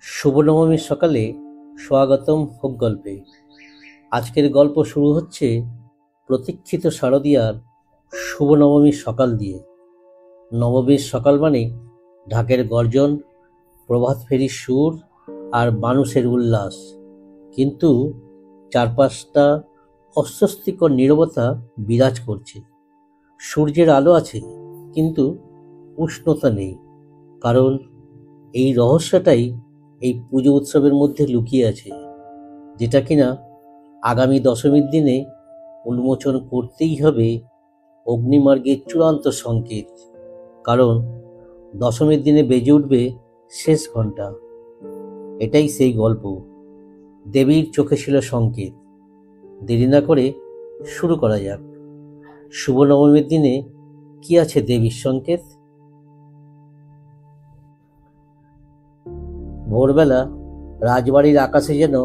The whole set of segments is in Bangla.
শুভ নবমীর সকালে স্বাগতম হোক গল্পে। আজকের গল্প শুরু হচ্ছে প্রতীক্ষিত শারদীয়ার শুভ নবমীর সকাল দিয়ে। নবমীর সকাল মানে ঢাকের গর্জন, প্রভাত ফেরির সুর আর মানুষের উল্লাস, কিন্তু চারপাশটা অস্বস্তিকর নীরবতা বিরাজ করছে। সূর্যের আলো আছে, কিন্তু উষ্ণতা নেই, কারণ এই রহস্যটাই এই পুজো উৎসবের মধ্যে লুকিয়ে আছে, যেটা কিনা আগামী দশমীর দিনে উন্মোচন করতেই হবে অগ্নিমার্গের চূড়ান্ত সংকেত। কারণ দশমীর দিনে বেজে উঠবে শেষ ঘন্টা। এটাই সেই গল্প। দেবীর চোখে ছিল সংকেত। দেরি না করে শুরু করা যাক। শুভ নবমীর দিনে কি আছে দেবীর সংকেত? ভোরবেলা রাজবাড়ির আকাশে যেন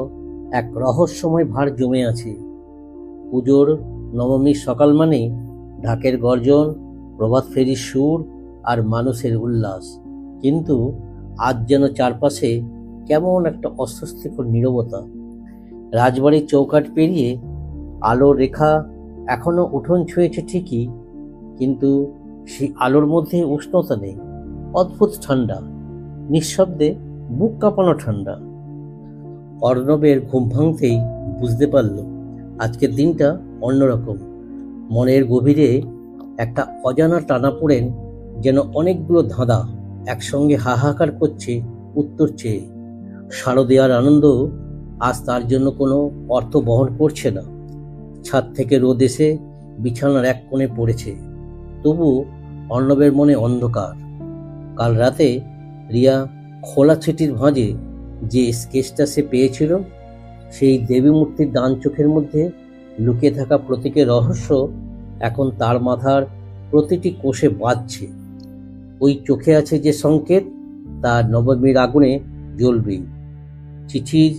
এক রহস্যময় ভার জমে আছে। পুজোর নবমীর সকাল মানে ঢাকের গর্জন, প্রভাত ফেরির সুর আর মানুষের উল্লাস, কিন্তু আজ যেন চারপাশে কেমন একটা অস্বস্তিকর নীরবতা। রাজবাড়ির চৌকাঠ পেরিয়ে আলোর রেখা এখনো উঠোন ছুঁয়েছে ঠিকই, কিন্তু সেই আলোর মধ্যে উষ্ণতা নেই। অদ্ভুত ঠান্ডা, নিঃশব্দে বুক কাঁপানো ঠান্ডা। অর্ণবের ঘুম ভাঙতেই বুঝতে পারল আজকের দিনটা অন্যরকম। মনের গভীরে একটা অজানা টানাপোড়েন, যেন অনেকগুলো ধাঁধা একসঙ্গে হাহাকার করছে উত্তর চেয়ে। শারদীয়ার আনন্দ আজ তার জন্য কোনো অর্থ বহন করছে না। ছাদ থেকে রোদ এসে বিছানার এক কোণে পড়েছে, তবু অর্ণবের মনে অন্ধকার। কাল রাতে রিয়া খোলা ছিটির ভাঁজে যে স্কেচটা সে পেয়েছিল, সেই দেবী মূর্তির ডান চোখের মধ্যে লুকিয়ে থাকা প্রতীকের রহস্য এখন তার মাথার প্রতিটি কোষে বাজছে। ওই চোখে আছে যে সংকেত, তা নবমীর আগুনে জ্বলবেই। চিঠির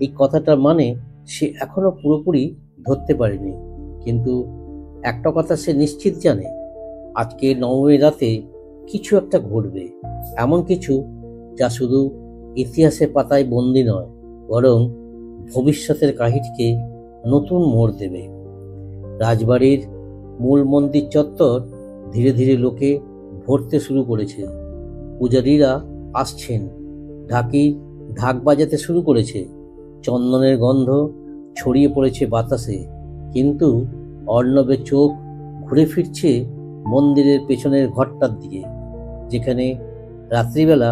এই কথাটা মানে সে এখনো পুরোপুরি ধরতে পারেনি, কিন্তু একটা কথা সে নিশ্চিত জানে, আজকে নবমীর রাতে কিছু একটা ঘটবে। এমন কিছু যা শুধু ইতিহাসের পাতায় বন্দী নয়, বরং ভবিষ্যতের কাহিনীকে নতুন মোড় দেবে। রাজবাড়ির মূল মন্দির চত্বর ধীরে ধীরে লোকে ভরতে শুরু করেছে। পূজারীরা আসছেন, ঢাক বাজাতে শুরু করেছে। চন্দনের গন্ধ ছড়িয়ে পড়েছে বাতাসে, কিন্তু অর্ণবের চোখ ঘুরে ফিরছে মন্দিরের পেছনের ঘরটার দিকে, যেখানে রাত্রিবেলা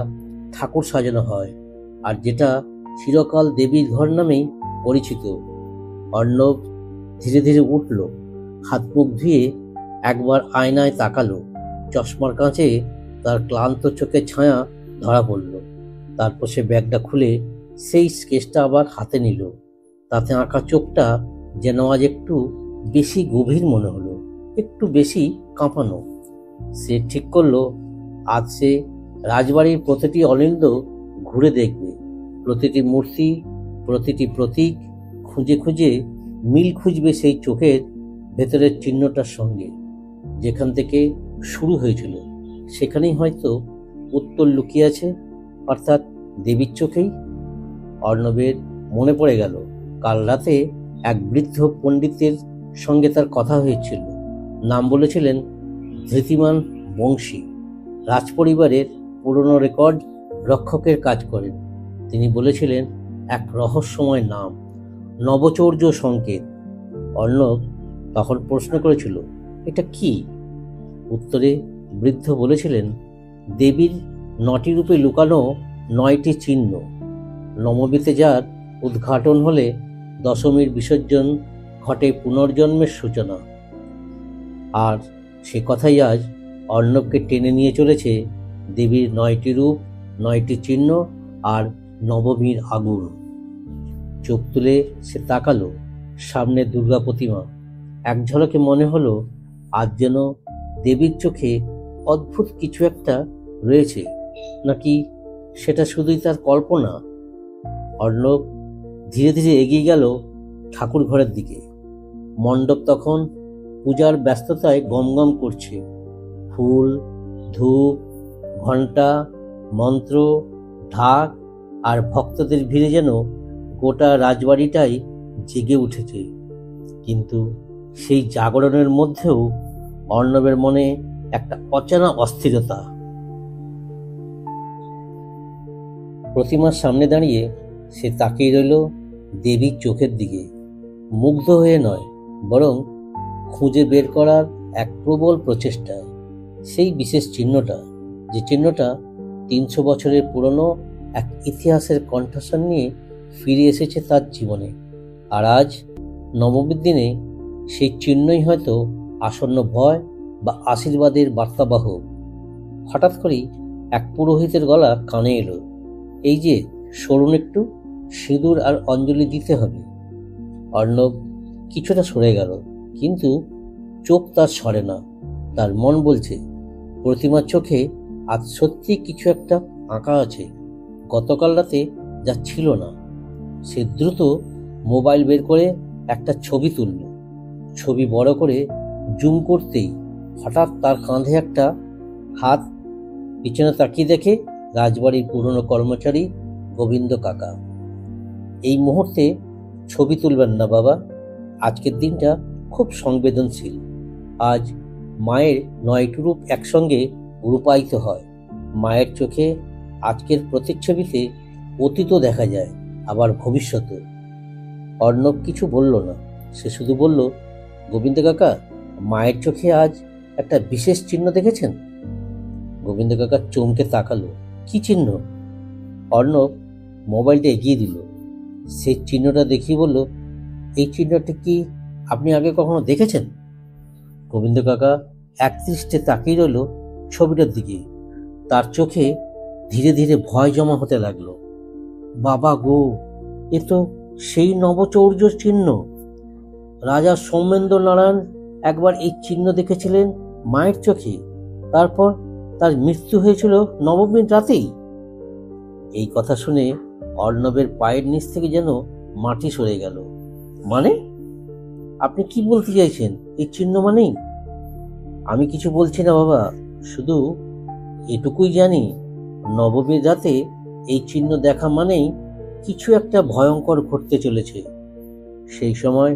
ঠাকুর সাজানো হয়, আর যেটা চিরকাল দেবীর ঘর নামেই পরিচিত। অর্ণব ধীরে ধীরে উঠল, হাত মুখ ধুয়ে একবার আয়নায় তাকালো। চশমার কাঁচে তার ক্লান্ত চোখের ছায়া ধরা পড়ল। তারপর সে ব্যাগটা খুলে সেই স্কেচটা আবার হাতে নিল। তাতে আঁকা চোখটা যেন আজ একটু বেশি গভীর মনে হলো, একটু বেশি কাঁপানো। সে ঠিক করলো আজ সে রাজবাড়ির প্রতিটি অলিন্দ ঘুরে দেখবে, প্রতিটি মূর্তি, প্রতিটি প্রতীক খুঁজে খুঁজে মিল খুঁজবে সেই চোখের ভেতরের চিহ্নটার সঙ্গে। যেখান থেকে শুরু হয়েছিল সেখানেই হয়তো উত্তর লুকিয়ে আছে, অর্থাৎ দেবীর চোখেই। অর্ণবের মনে পড়ে গেল কাল রাতে এক বৃদ্ধ পণ্ডিতের সঙ্গে তার কথা হয়েছিল। নাম বলেছিলেন ধৃতিমান বংশী। রাজপরিবারের পুরনো রেকর্ড রক্ষকের কাজ করেন। তিনি বলেছিলেন এক রহস্যময় নাম, নবচৌর্য সংকেত। অর্ণব তখন প্রশ্ন করেছিল, এটা কি? উত্তরে বৃদ্ধ বলেছিলেন, দেবীর 9টি রূপে লুকানো 9টি চিহ্ন। নবমীতে যার উদ্ঘাটন হলে দশমীর বিসর্জন ঘটে পুনর্জন্মের সূচনা। আর সে কথাই আজ অর্ণবকে টেনে নিয়ে চলেছে দেবীর 9টি রূপ, 9টি চিহ্ন আর নবমীর আগুন। চোখ তুলে সে তাকালো সামনে দুর্গা প্রতিমা। এক ঝলকে মনে হলো আজ যেন দেবীর চোখে অদ্ভুত কিছু একটা রয়েছে, নাকি সেটা শুধুই তার কল্পনা। অর্ণব ধীরে ধীরে এগিয়ে গেল ঠাকুর ঘরের দিকে। মণ্ডপ তখন পূজার ব্যস্ততায় গমগম করছে। ফুল, ধূপ, ঘণ্টা, মন্ত্র, ঢাক আর ভক্তদের ভিড়ে যেন গোটা রাজবাড়িটাই জেগে উঠেছে। কিন্তু সেই জাগরণের মধ্যেও অর্ণবের মনে একটা অচেনা অস্থিরতা। প্রতিমার সামনে দাঁড়িয়ে সে তাকিয়ে রইল দেবীর চোখের দিকে, মুগ্ধ হয়ে নয়, বরং খুঁজে বের করার এক প্রবল প্রচেষ্টা। সেই বিশেষ চিহ্নটা, যে চিহ্নটা 300 বছরের পুরনো এক ইতিহাসের কণ্ঠস্বর নিয়ে ফিরে এসেছে তার জীবনে। আর আজ নবমীর দিনে সেই চিহ্নই হয়তো আসন্ন ভয় বা আশীর্বাদের বার্তাবাহক। হঠাৎ করেই এক পুরোহিতের গলা কানে এলো, এই যে সরুন একটু, সিঁদুর আর অঞ্জলি দিতে হবে। অর্ণব কিছুটা সরে গেল, কিন্তু চোখ তার সরে না। তার মন বলছে প্রতিমার চোখে আজ সত্যি কিছু একটা আঁকা আছে, গতকাল রাতে যা ছিল না। সে দ্রুত মোবাইল বের করে একটা ছবি তুলল। ছবি বড় করে জুম করতেই হঠাৎ তার কাঁধে একটা হাত। পিছনে তাকিয়ে দেখে রাজবাড়ির পুরনো কর্মচারী গোবিন্দ কাকা। এই মুহূর্তে ছবি তুলবেন না বাবা, আজকের দিনটা খুব সংবেদনশীল। আজ মায়ের 9টি রূপ একসঙ্গে রূপায়িত হয়। মায়ের চোখে আজকের প্রতিচ্ছবিতে অতীতও দেখা যায়, আবার ভবিষ্যৎও। অর্ণব কিছু বলল না, সে শুধু বলল, গোবিন্দ কাকা, মায়ের চোখে আজ একটা বিশেষ চিহ্ন দেখেছেন? গোবিন্দ কাকা চমকে তাকালো, কি চিহ্ন? অর্ণব মোবাইলটা এগিয়ে দিল। সেই চিহ্নটা দেখিয়ে বলল, এই চিহ্নটি কি আপনি আগে কখনো দেখেছেন? গোবিন্দ কাকা একদৃষ্টে তাকিয়ে রইল ছবিটার দিকে। তার চোখে ধীরে ধীরে ভয় জমা হতে লাগলো। বাবা গো, এ তো সেই নবচৌর্যর চিহ্ন। রাজা সৌমেন্দ্র নারায়ণ একবার এই চিহ্ন দেখেছিলেন মায়ের চোখে, তারপর তার মৃত্যু হয়েছিল নবমীর রাতেই। এই কথা শুনে অর্ণবের পায়ের নিচ থেকে যেন মাটি সরে গেল। মানে, আপনি কি বলতে চাইছেন? এই চিহ্ন মানেই? আমি কিছু বলছি না বাবা, শুধু এটুকুই জানি, নবমীর রাতে এই চিহ্ন দেখা মানেই কিছু একটা ভয়ঙ্কর ঘটতে চলেছে। সেই সময়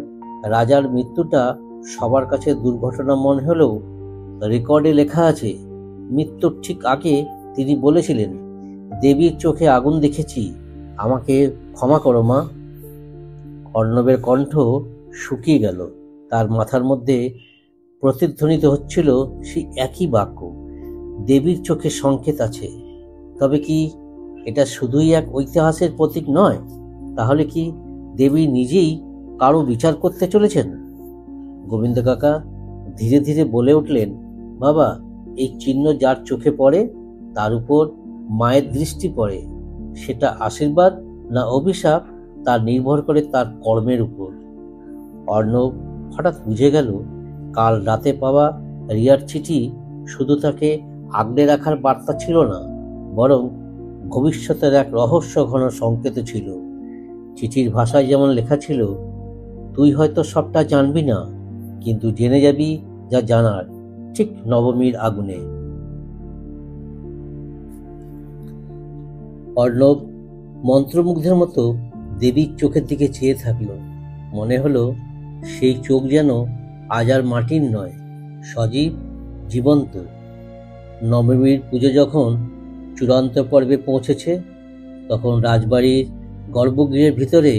রাজার মৃত্যুটা সবার কাছে দুর্ঘটনা মনে হলেও রেকর্ডে লেখা আছে, মৃত্যুর ঠিক আগে তিনি বলেছিলেন, দেবীর চোখে আগুন দেখেছি, আমাকে ক্ষমা করো মা। অর্ণবের কণ্ঠ শুকিয়ে গেল। তার মাথার মধ্যে প্রতিধ্বনিত হচ্ছিল সেই একই বাক্য, দেবীর চোখে সংকেত আছে। তবে কি এটা শুধুই এক ঐতিহাসের প্রতীক নয়? তাহলে কি দেবী নিজেই কারো বিচার করতে চলেছেন? গোবিন্দ কাকা ধীরে ধীরে বলে উঠলেন, বাবা, এই চিহ্ন যার চোখে পড়ে তার উপর মায়ের দৃষ্টি পড়ে। সেটা আশীর্বাদ না অভিশাপ তা নির্ভর করে তার কর্মের উপর। অর্ণব হঠাৎ বুঝে গেল, কাল রাতে পাওয়া রিয়ার চিঠি শুধু তাকে আগলে রাখার বার্তা ছিল না, বরং ভবিষ্যতের এক রহস্য ঘন সংকেত ছিল। চিঠির ভাষায় যেমন লেখা ছিল, তুই হয়তো সবটা জানবি না, কিন্তু জেনে যাবি যা জানার, ঠিক নবমীর আগুনে। অর্ণব মন্ত্রমুগ্ধের মতো দেবীর চোখের দিকে চেয়ে থাকলো। মনে হলো সেই চোখ যেন আজ আর মাটির নয়, সজীব, জীবন্ত। নবমীর পুজো যখন চূড়ান্ত পর্বে পৌঁছেছে, তখন রাজবাড়ির গর্ভগৃহের ভিতরে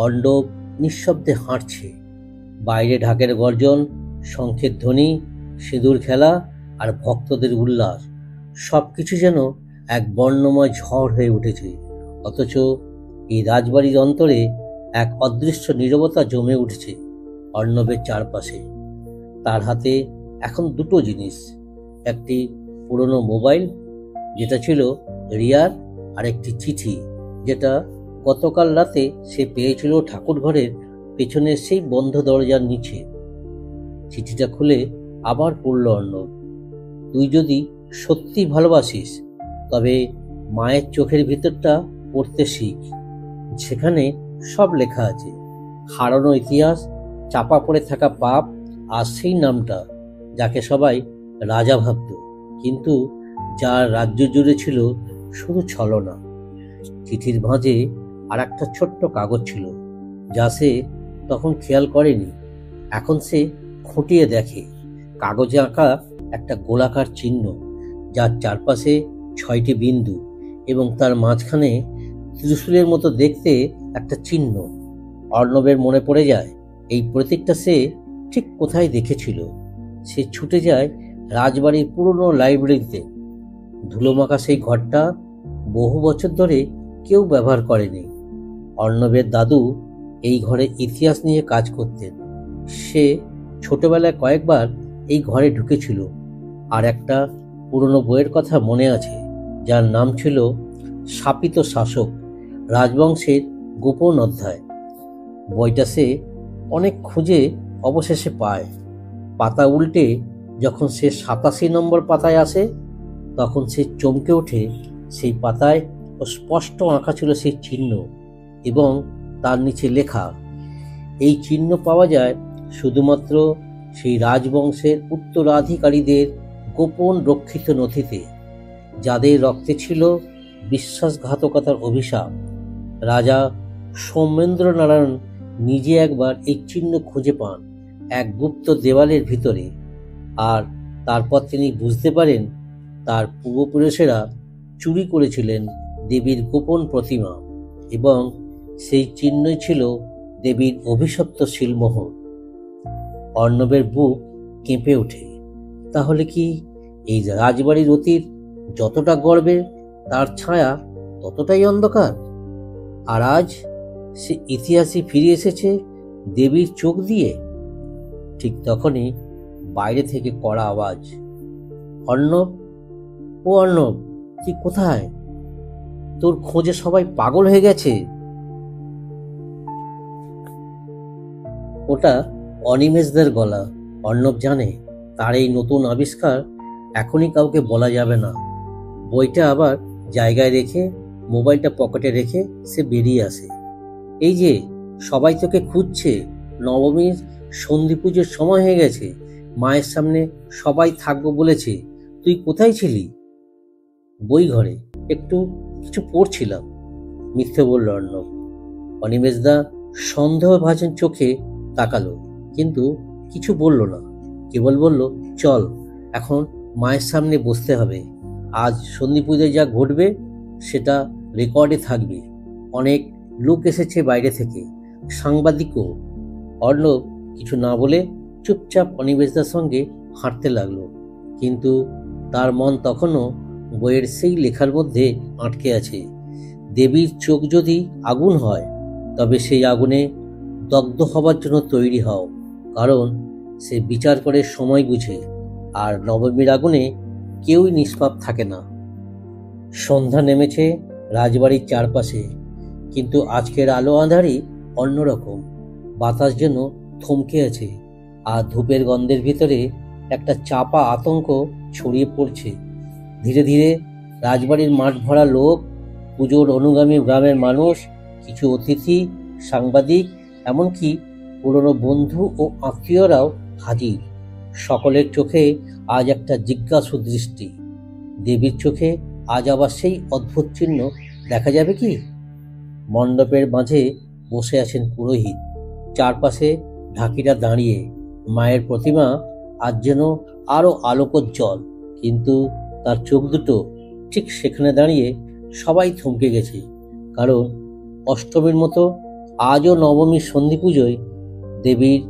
অর্ণব নিঃশব্দে হাঁটছে। বাইরে ঢাকের গর্জন, শঙ্খের ধ্বনি, সিঁদুর খেলা আর ভক্তদের উল্লাস, সবকিছু যেন এক বর্ণময় ঝড় হয়ে উঠেছে। অথচ এই রাজবাড়ির অন্তরে এক অদৃশ্য নীরবতা জমে উঠেছে অর্ণবের চারপাশে। তার হাতে এখন দুটো জিনিস, একটি পুরনো মোবাইল যেটা ছিল রিয়ার, আর একটি চিঠি যেটা গতকাল রাতে সে পেয়েছিল ঠাকুর ঘরের পেছনের সেই বন্ধ দরজার নিচে। চিঠিটা খুলে আবার পড়ল অর্ণব, তুই যদি সত্যি ভালোবাসিস তবে মায়ের চোখের ভিতরটা পড়তে শিখ। সেখানে সব লেখা আছে, হারানো ইতিহাস, চাপা পড়ে থাকা পাপ, আর সেই নামটা যাকে সবাই রাজা ভাবত, কিন্তু যার রাজ্য জুড়ে ছিল শুধু ছলনা। চিঠির ভাঁজে আর একটা ছোট্ট কাগজ ছিল, যা সে তখন খেয়াল করেনি। এখন সে খুঁটিয়ে দেখে কাগজে আঁকা একটা গোলাকার চিহ্ন, যার চারপাশে 6টি বিন্দু এবং তার মাঝখানে ত্রিশূলের মতো দেখতে একটা চিহ্ন। অর্ণবের মনে পড়ে যায় এই প্রতীকটা সে ঠিক কোথায় দেখেছিল। সে ছুটে যায় রাজবাড়ির পুরনো লাইব্রেরিতে। ধুলোমাখা সেই ঘরটা বহু বছর ধরে কেউ ব্যবহার করেনি। অর্ণবের দাদু এই ঘরে ইতিহাস নিয়ে কাজ করতেন। সে ছোটবেলায় কয়েকবার এই ঘরে ঢুকেছিল, আর একটা পুরনো বইয়ের কথা মনে আছে, যার নাম ছিল শাপিত শাসক, রাজবংশের গোপন অধ্যায়। বইটা সে অনেক খুঁজে অবশেষে পায়। পাতা উল্টে যখন সে 87 নম্বর পাতায় আসে, তখন সে চমকে ওঠে। সেই পাতায় স্পষ্ট আঁকা ছিল সেই চিহ্ন, এবং তার নিচে লেখা, এই চিহ্ন পাওয়া যায় শুধুমাত্র সেই রাজবংশের উত্তরাধিকারীদের গোপন রক্ষিত নথিতে, যাদের রক্তে ছিল বিশ্বাসঘাতকতার অভিশাপ। রাজা সৌমেন্দ্রনারায়ণ নিজে একবার এই চিহ্ন খুঁজে পান এক গুপ্ত দেওয়ালের ভিতরে, আর তারপর তিনি বুঝতে পারেন তার পূর্বপুরুষেরা চুরি করেছিলেন দেবীর গোপন প্রতিমা, এবং সেই চিহ্নই ছিল দেবীর অভিশপ্ত শিলমোহর। অর্ণবের বুক কেঁপে ওঠে। তাহলে কি এই রাজবাড়ির অতীত যতটা গর্বের, তার ছায়া ততটাই অন্ধকার? আর আজ সে ইতিহাসে ফিরে এসেছে দেবীর চোখ দিয়ে। ঠিক তখনই বাইরে থেকে কড়া আওয়াজ, অর্ণব, ও অর্ণব, তুই কোথায়? তোর খোঁজে সবাই পাগল হয়ে গেছে। ওটা অনিমেষদের গলা। অর্ণব জানে তার এই নতুন আবিষ্কার এখনই কাউকে বলা যাবে না। বইটা আবার জায়গায় রেখে, মোবাইলটা পকেটে রেখে সে বেরিয়ে আসে। এই যে, সবাই তোকে খুঁজছে। নবমীর সন্ধি পুজোর সময় হয়ে গেছে। মায়ের সামনে সবাই থাকবো বলেছে। তুই কোথায় ছিলি? বই ঘরে একটু কিছু পড়ছিলাম, মিথ্যে বলল অর্ণব। অনিমেষদা সন্দেহভাজন চোখে তাকালো, কিন্তু কিছু বলল না। কেবল বলল, চল, এখন মায়ের সামনে বসতে হবে। আজ সন্ধি পুজোয় যা ঘটবে সেটা রেকর্ডে থাকবে। অনেক লোক এসেছে বাইরে থেকে, সাংবাদিকও। অর্ণব কিছু না বলে চুপচাপ অনিমেষদার সঙ্গে হাঁটতে লাগলো, কিন্তু তার মন তখনও বইয়ের সেই লেখার মধ্যে আটকে আছে। দেবীর চোখ যদি আগুন হয়, তবে সেই আগুনে দগ্ধ হবার জন্য তৈরি হও, কারণ সে বিচার করে সময় বুঝে, আর নবমীর আগুনে কেউই নিষ্পাপ থাকে না। সন্ধ্যা নেমেছে রাজবাড়ির চারপাশে, কিন্তু আজকের আলো আঁধারি অন্যরকম। বাতাস যেন থমকে আছে, আর ধূপের গন্ধের ভিতরে একটা চাপা আতঙ্ক ছড়িয়ে পড়ছে। ধীরে ধীরে রাজবাড়ির মাঠ ভরা লোক, পুজোর অনুগামী গ্রামের মানুষ, কিছু অতিথি, সাংবাদিক, এমনকি পুরনো বন্ধু ও আত্মীয়রাও হাজির। সকলের চোখে আজ একটা জিজ্ঞাসু দৃষ্টি। দেবীর চোখে আজ আবার সেই অদ্ভুত চিহ্ন দেখা যাবে কি? মণ্ডপের মাঝে বসে আছেন পুরোহিত, চারপাশে ঢাকিরা দাঁড়িয়ে। মায়ের প্রতিমা আজ যেন আরো আলোকোজ্জ্বল, কিন্তু তার চোখ দুটো ঠিক সেখানে দাঁড়িয়ে সবাই থমকে গেছে, কারণ অষ্টমীর মতো আজও নবমীর সন্ধি পুজোয় দেবীর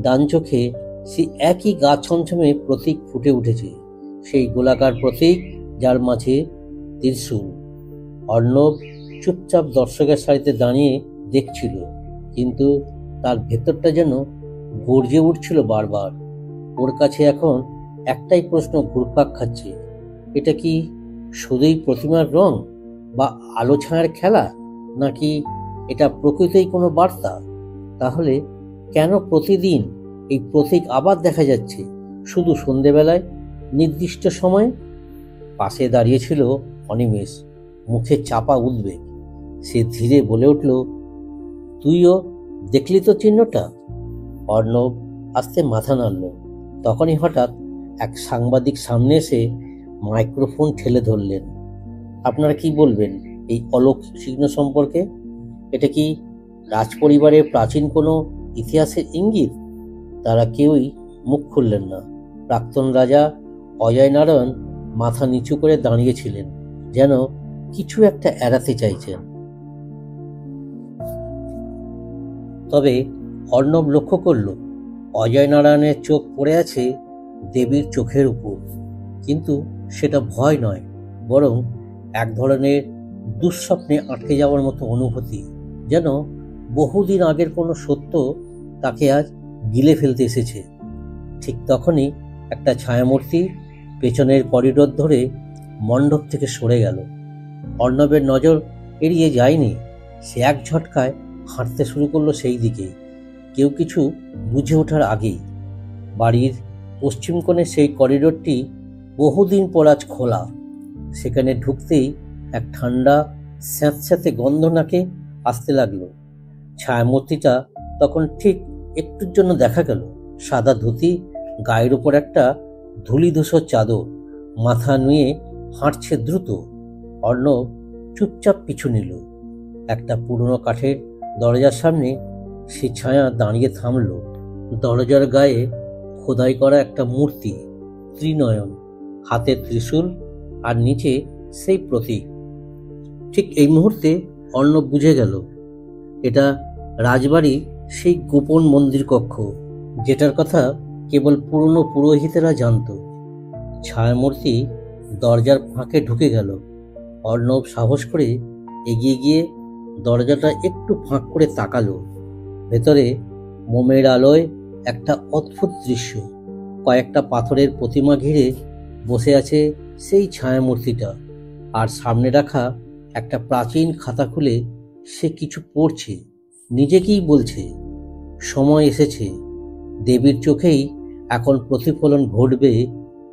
ডান চোখে সেই একই গা ছমছমে প্রতীক ফুটে উঠেছে, সেই গোলাকার প্রতীক যার মাঝে ত্রিশূল। অর্ণব চুপচাপ দর্শকের সারিতে দাঁড়িয়ে দেখছিল, কিন্তু তার ভেতরটা যেন গর্জে উঠছিল বারবার। ওর কাছে এখন একটাই প্রশ্ন ঘুরপাক খাচ্ছে, এটা কি শুধুই প্রতিমার রং বা আলো ছায়ার খেলা, নাকি এটা প্রকৃতই কোনো বার্তা? তাহলে কেন প্রতিদিন এই প্রতীক আবার দেখা যাচ্ছে, শুধু সন্ধেবেলায়, নির্দিষ্ট সময়ে? পাশে দাঁড়িয়েছিল অনিমেষ, মুখে চাপা উদ্বেগ। সে ধীরে বলে উঠল, তুইও দেখলি তো চিহ্নটা? অর্ণব আস্তে মাথা নাড়ল। তখনই হঠাৎ এক সাংবাদিক সামনে এসে মাইক্রোফোন ঠেলে ধরলেন। আপনারা কি বলবেন এই অলৌকিক চিহ্ন সম্পর্কে? এটা কি রাজপরিবারের প্রাচীন কোনো ইতিহাসের ইঙ্গিত? তারা কেউই মুখ খুললেন না। প্রাক্তন রাজা অজয় নারায়ণ মাথা নিচু করে দাঁড়িয়েছিলেন, যেন কিছু একটা এড়াতে চাইছেন। তবে অর্ণব লক্ষ্য করল অজয় নারায়ণের চোখ পড়ে আছে দেবীর চোখের উপর, কিন্তু সেটা ভয় নয়, বরং এক ধরনের দুঃস্বপ্নে আটকে যাওয়ার মতো অনুভূতি, যেন বহুদিন আগের কোনো সত্য তাকে আজ গিলে ফেলতে এসেছে। ঠিক তখনই একটা ছায়ামূর্তি পেছনের করিডোর ধরে মণ্ডপ থেকে সরে গেল। অর্ণবের নজর এড়িয়ে যায়নি, সে এক ঝটকায় হাঁটতে শুরু করলো সেই দিকেই, কেউ কিছু বুঝে ওঠার আগেই। বাড়ির পশ্চিম কোণে সেই করিডোরটি বহুদিন পর আজ খোলা। সেখানে ঢুকতেই এক ঠান্ডা স্যাঁতস্যাঁতে গন্ধ নাকে আসতে লাগলো। ছায়ামূর্তিটা তখন ঠিক একটুর জন্য দেখা গেল। সাদা ধুতি, গায়ের উপর একটা ধূলিধূসর চাদর, মাথা নুয়ে হাঁটছে দ্রুত। অর্ণব চুপচাপ পিছু নিল। একটা পুরনো কাঠের দরজার সামনে সে ছায়া দাঁড়িয়ে থামল। দরজার গায়ে খোদাই করা একটা মূর্তি, ত্রিনয়ন, হাতে ত্রিশূল আর নিচে সেই প্রতীক। ঠিক এই মুহূর্তে অর্ণব বুঝে গেল এটা রাজবাড়ি সেই গোপন মন্দির কক্ষ, যেটার কথা কেবল পুরনো পুরোহিতেরা জানত। ছায়ামূর্তি দরজার ফাঁকে ঢুকে গেল। অর্ণব সাহস করে এগিয়ে গিয়ে দরজাটা একটু ফাঁক করে তাকালো। ভেতরে মোমের আলোয় একটা অদ্ভুত দৃশ্য। কয়েকটা পাথরের প্রতিমা ঘিরে বসে আছে সেই ছায়ামূর্তিটা, আর সামনে রাখা একটা প্রাচীন খাতা খুলে সে কিছু পড়ছে, নিজেকেই বলছে সময় এসেছে, দেবীর চোখেই এখন প্রতিফলন ঘটবে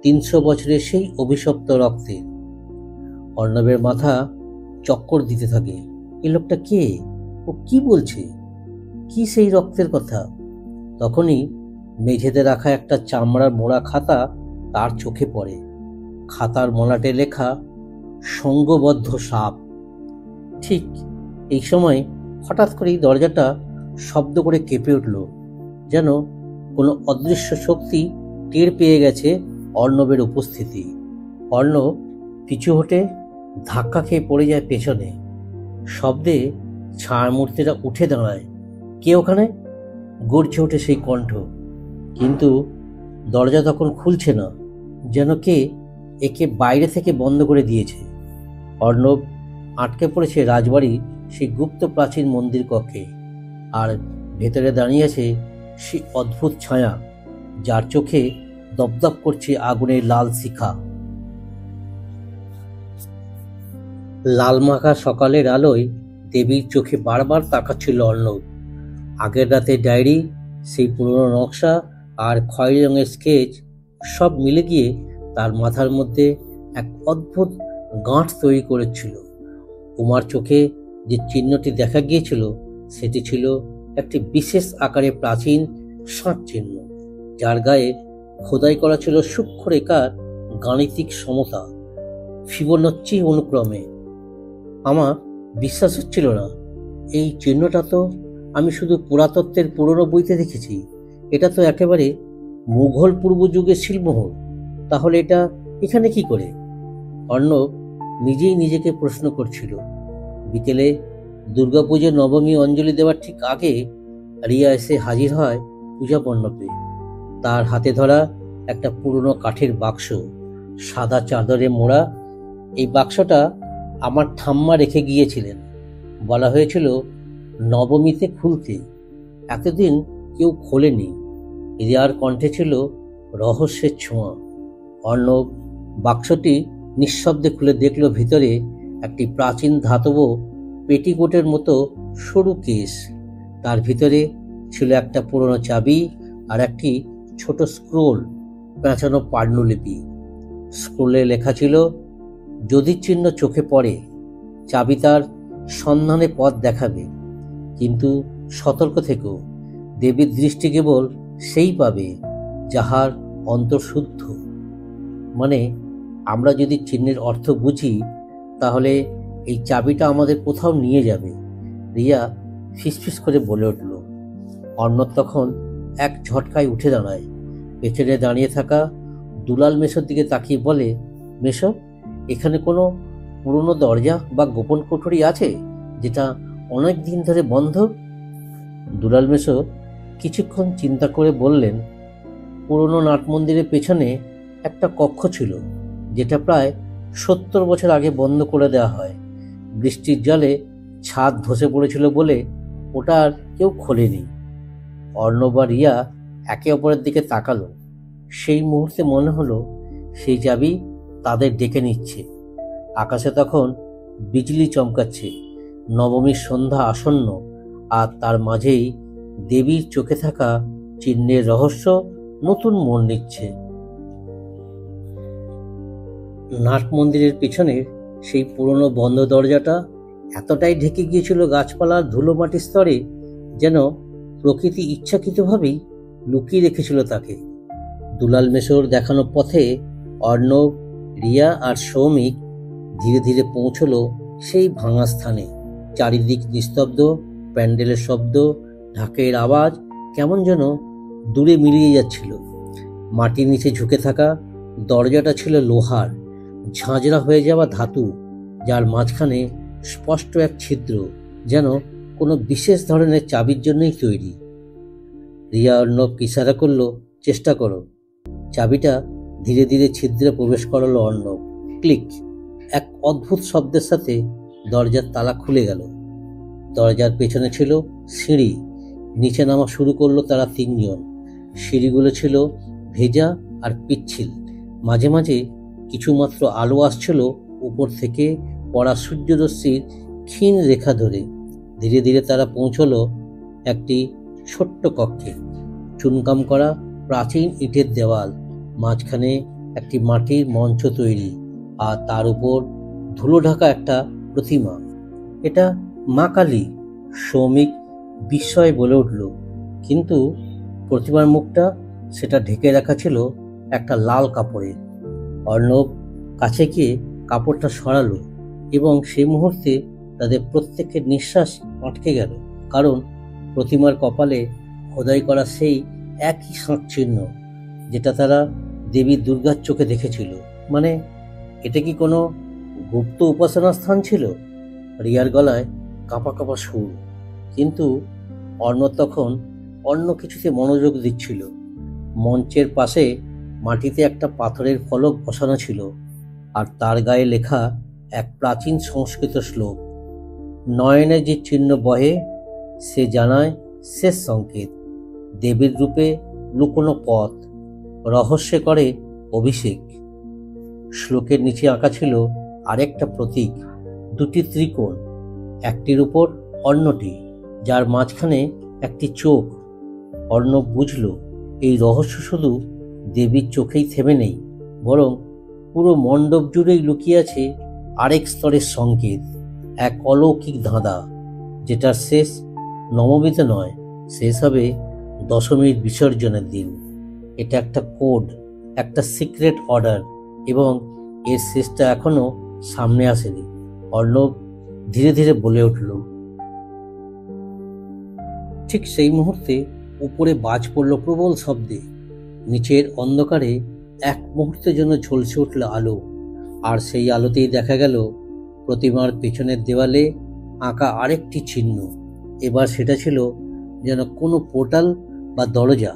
৩০০ বছরের সেই অভিশপ্ত রক্তে। অর্ণবের মাথা চক্কর দিতে থাকে। এ লোকটা কে? ও কি বলছে? কি সেই রক্তের কথা? তখনই মেঝেতে রাখা একটা চামড়ার মোড়া খাতা তার চোখে পড়ে। খাতার মলাটে লেখা সঙ্গবদ্ধ সাপ। ঠিক এই সময় হঠাৎ করেই দরজাটা শব্দ করে কেঁপে উঠল, যেন কোনো অদৃশ্য শক্তি টের পেয়ে গেছে অর্ণবের উপস্থিতি। অর্ণব পিছু হটে ধাক্কা খেয়ে পড়ে যায় পেছনে। শব্দে ছায়ামূর্তিটা উঠে দাঁড়ায়। কে ওখানে? গর্জে ওঠে সেই কণ্ঠ, কিন্তু দরজা তখন খুলছে না, যেন কে একে বাইরে থেকে বন্ধ করে দিয়েছে। অর্ণব আটকে পড়েছে রাজবাড়ি সেই গুপ্ত প্রাচীন মন্দির কক্ষে, আর ভেতরে দাঁড়িয়ে আছে সেই অদ্ভুত ছায়া, যার চোখে দপদপ করছে আগুনের লাল শিখা। লালমাখা সকালের আলোয় দেবীর চোখে বারবার তাকাচ্ছিল অর্ণব। আগের রাতে ডায়েরি, সেই পুরনো নকশা আর খয়েরি রঙের স্কেচ সব মিলে গিয়ে তার মাথার মধ্যে এক অদ্ভুত গাঁঠ তৈরি করেছিল। উমার চোখে যে চিহ্নটি দেখা গিয়েছিল সেটি ছিল একটি বিশেষ আকারে প্রাচীন শাঁখ চিহ্ন, যার গায়ে খোদাই করা ছিল সূক্ষ্ম রেখার গাণিতিক সমতা, ফিবোনাচ্চি অনুক্রমে। আমার বিশ্বাস হচ্ছিল না। এই চিহ্নটা তো আমি শুধু পুরাতত্ত্বের পুরনো বইতে দেখেছি। এটা তো একেবারে মুঘল পূর্ব যুগের শিলমোহর। তাহলে এটা এখানে কি করে? অর্ণব নিজেই নিজেকে প্রশ্ন করছিল। বিকেলে দুর্গাপুজোর নবমী অঞ্জলি দেওয়ার ঠিক আগে রিয়া এসে হাজির হয় পূজা মণ্ডপে। তার হাতে ধরা একটা পুরনো কাঠের বাক্স, সাদা চাদরে মোড়া। এই বাক্সটা আমার ঠাম্মা রেখে গিয়েছিলেন। বলা হয়েছিল নবমীতে খুলতে। এতদিন কেউ খোলেনি। রিয়ার কণ্ঠে ছিল রহস্যের ছোঁয়া। অর্ণব বাক্সটি নিঃশব্দে খুলে দেখল ভিতরে একটি প্রাচীন ধাতব পেটিকোটের মতো সরু কেস। তার ভিতরে ছিল একটা পুরনো চাবি আর একটি ছোট স্ক্রোল পেঁচানো পাণ্ডুলিপি। স্ক্রোলে লেখা ছিল, যদি চিহ্ন চোখে পড়ে চাবি তার সন্ধানে পথ দেখাবে, কিন্তু সতর্ক থেকো, দেবীর দৃষ্টি কেবল সেই পাবে যাহার অন্তর শুদ্ধ। মানে আমরা যদি চিহ্নের অর্থ বুঝি, তাহলে এই চাবিটা আমাদের কোথাও নিয়ে যাবে। রিয়া ফিসফিস করে বলে উঠল। অর্ণব তখন এক ঝটকায় উঠে দাঁড়ায়। পেছনে দাঁড়িয়ে থাকা দুলাল মেশোর দিকে তাকিয়ে বলে, মেশো, এখানে কোনো পুরনো দরজা বা গোপন কোঠরি আছে যেটা অনেক দিন ধরে বন্ধ? দুলাল মেশো কিছুক্ষণ চিন্তা করে বললেন, পুরনো নাট মন্দিরের পেছনে একটা কক্ষ ছিল যেটা প্রায় 70 বছর আগে বন্ধ করে দেওয়া হয়। বৃষ্টির জলে ছাদ ধসে পড়েছিল বলে ওটা আর কেউ খোলেনি। অর্ণব আর রিয়া একে অপরের দিকে তাকালো। সেই মুহূর্তে মনে হলো সেই চাবি তাদের ডেকে নিচ্ছে। আকাশে তখন বিজলি চমকাচ্ছে, নবমীর সন্ধ্যা আসন্ন, আর তার মাঝেই দেবীর চোখে থাকা চিহ্নের রহস্য নতুন মোড় নিচ্ছে। নাট মন্দিরের পিছনের সেই পুরনো বন্ধ দরজাটা এতটাই ঢেকে গিয়েছিল গাছপালার ধুলো মাটির স্তরে, যেন প্রকৃতি ইচ্ছাকৃতভাবেই লুকিয়ে রেখেছিল তাকে। দুলাল মেশোর দেখানো পথে অর্ণব, রিয়া আর সৌমিক ধীরে ধীরে পৌঁছলো সেই ভাঙা স্থানে। চারিদিক নিস্তব্ধ, প্যান্ডেলের শব্দ, ঢাকের আওয়াজ কেমন যেন দূরে মিলিয়ে যাচ্ছিল। মাটির নিচে ঝুঁকে থাকা দরজাটা ছিল লোহার, ঝাঁঝরা হয়ে যাওয়া ধাতু, যার মাঝখানে স্পষ্ট এক ছিদ্র, যেন কোনো বিশেষ ধরনের চাবির জন্যই তৈরি। রিয়া অর্ণবকে ইশারা করলো, চেষ্টা করো। চাবিটা ধীরে ধীরে ছিদ্রে প্রবেশ করালো অর্ণব। ক্লিক! এক অদ্ভুত শব্দের সাথে দরজার তালা খুলে গেল। দরজার পেছনে ছিল সিঁড়ি। নিচে নামা শুরু করলো তারা তিনজন। সিঁড়িগুলো ছিল ভেজা আর পিচ্ছিল। মাঝে মাঝে কিছুমাত্র আলো আসছিল উপর থেকে পড়া সূর্যরশ্মির ক্ষীণ রেখা ধরে। ধীরে ধীরে তারা পৌঁছলো একটি ছোট্ট কক্ষে। চুনকাম করা প্রাচীন ইটের দেওয়াল, মাঝখানে একটি মাটির মঞ্চ তৈরি, আর তার উপর ধুলো ঢাকা একটা প্রতিমা। এটা মা কালী! সৌমিক বিস্ময়ে বলে উঠল। কিন্তু প্রতিমার মুখটা সেটা ঢেকে রাখা ছিল একটা লাল কাপড়ে। অর্ণব কাছে গিয়ে কাপড়টা সরালো এবং সেই মুহূর্তে তাদের প্রত্যেকের নিঃশ্বাস আটকে গেল, কারণ প্রতিমার কপালে খোদাই করা সেই একই শাঁখ চিহ্ন যেটা তারা দেবী দুর্গার চোখে দেখেছিল। মানে এটা কি কোনো গুপ্ত উপাসনা স্থান ছিল? রিয়ার গলায় কাঁপা কাঁপা সুর। কিন্তু অর্ণব তখন অন্য কিছুতে মনোযোগ দিচ্ছিল। মঞ্চের পাশে মাটিতে একটা পাথরের ফলক বসানো ছিল, আর তার গায়ে লেখা এক প্রাচীন সংস্কৃত শ্লোক, নয়নে যে চিহ্ন বহে সে জানায় শেষ সংকেত, দেবীর রূপে লুকোনো পথ, রহস্যে করে অভিষেক। শ্লোকের নিচে আঁকা ছিল আরেকটা প্রতীক, দুটি ত্রিকোণ, একটির উপর অন্যটি, যার মাঝখানে একটি চোখ। অর্ণব বুঝল এই রহস্য শুধু দেবীর চোখেই থেমে নেই, বরং পুরো মণ্ডপ জুড়েই লুকিয়ে আছে আরেক স্তরের সংকেত, এক অলৌকিক ধাঁধা, যেটার শেষ নবমীতে নয়, শেষ হবে দশমীর বিসর্জনের দিন। এটা একটা কোড, একটা সিক্রেট অর্ডার, এবং এর শেষটা এখনো সামনে আসেনি। অর্ণব ধীরে ধীরে বলে উঠল। ঠিক সেই মুহূর্তে উপরে বাজ পড়ল প্রবল শব্দে। নিচের অন্ধকারে এক মুহূর্তের জন্য ঝলসে উঠল আলো, আর সেই আলোতেই দেখা গেল প্রতিমার পেছনের দেওয়ালে আঁকা আরেকটি চিহ্ন। এবার সেটা ছিল যেন কোনো পোর্টাল বা দরজা,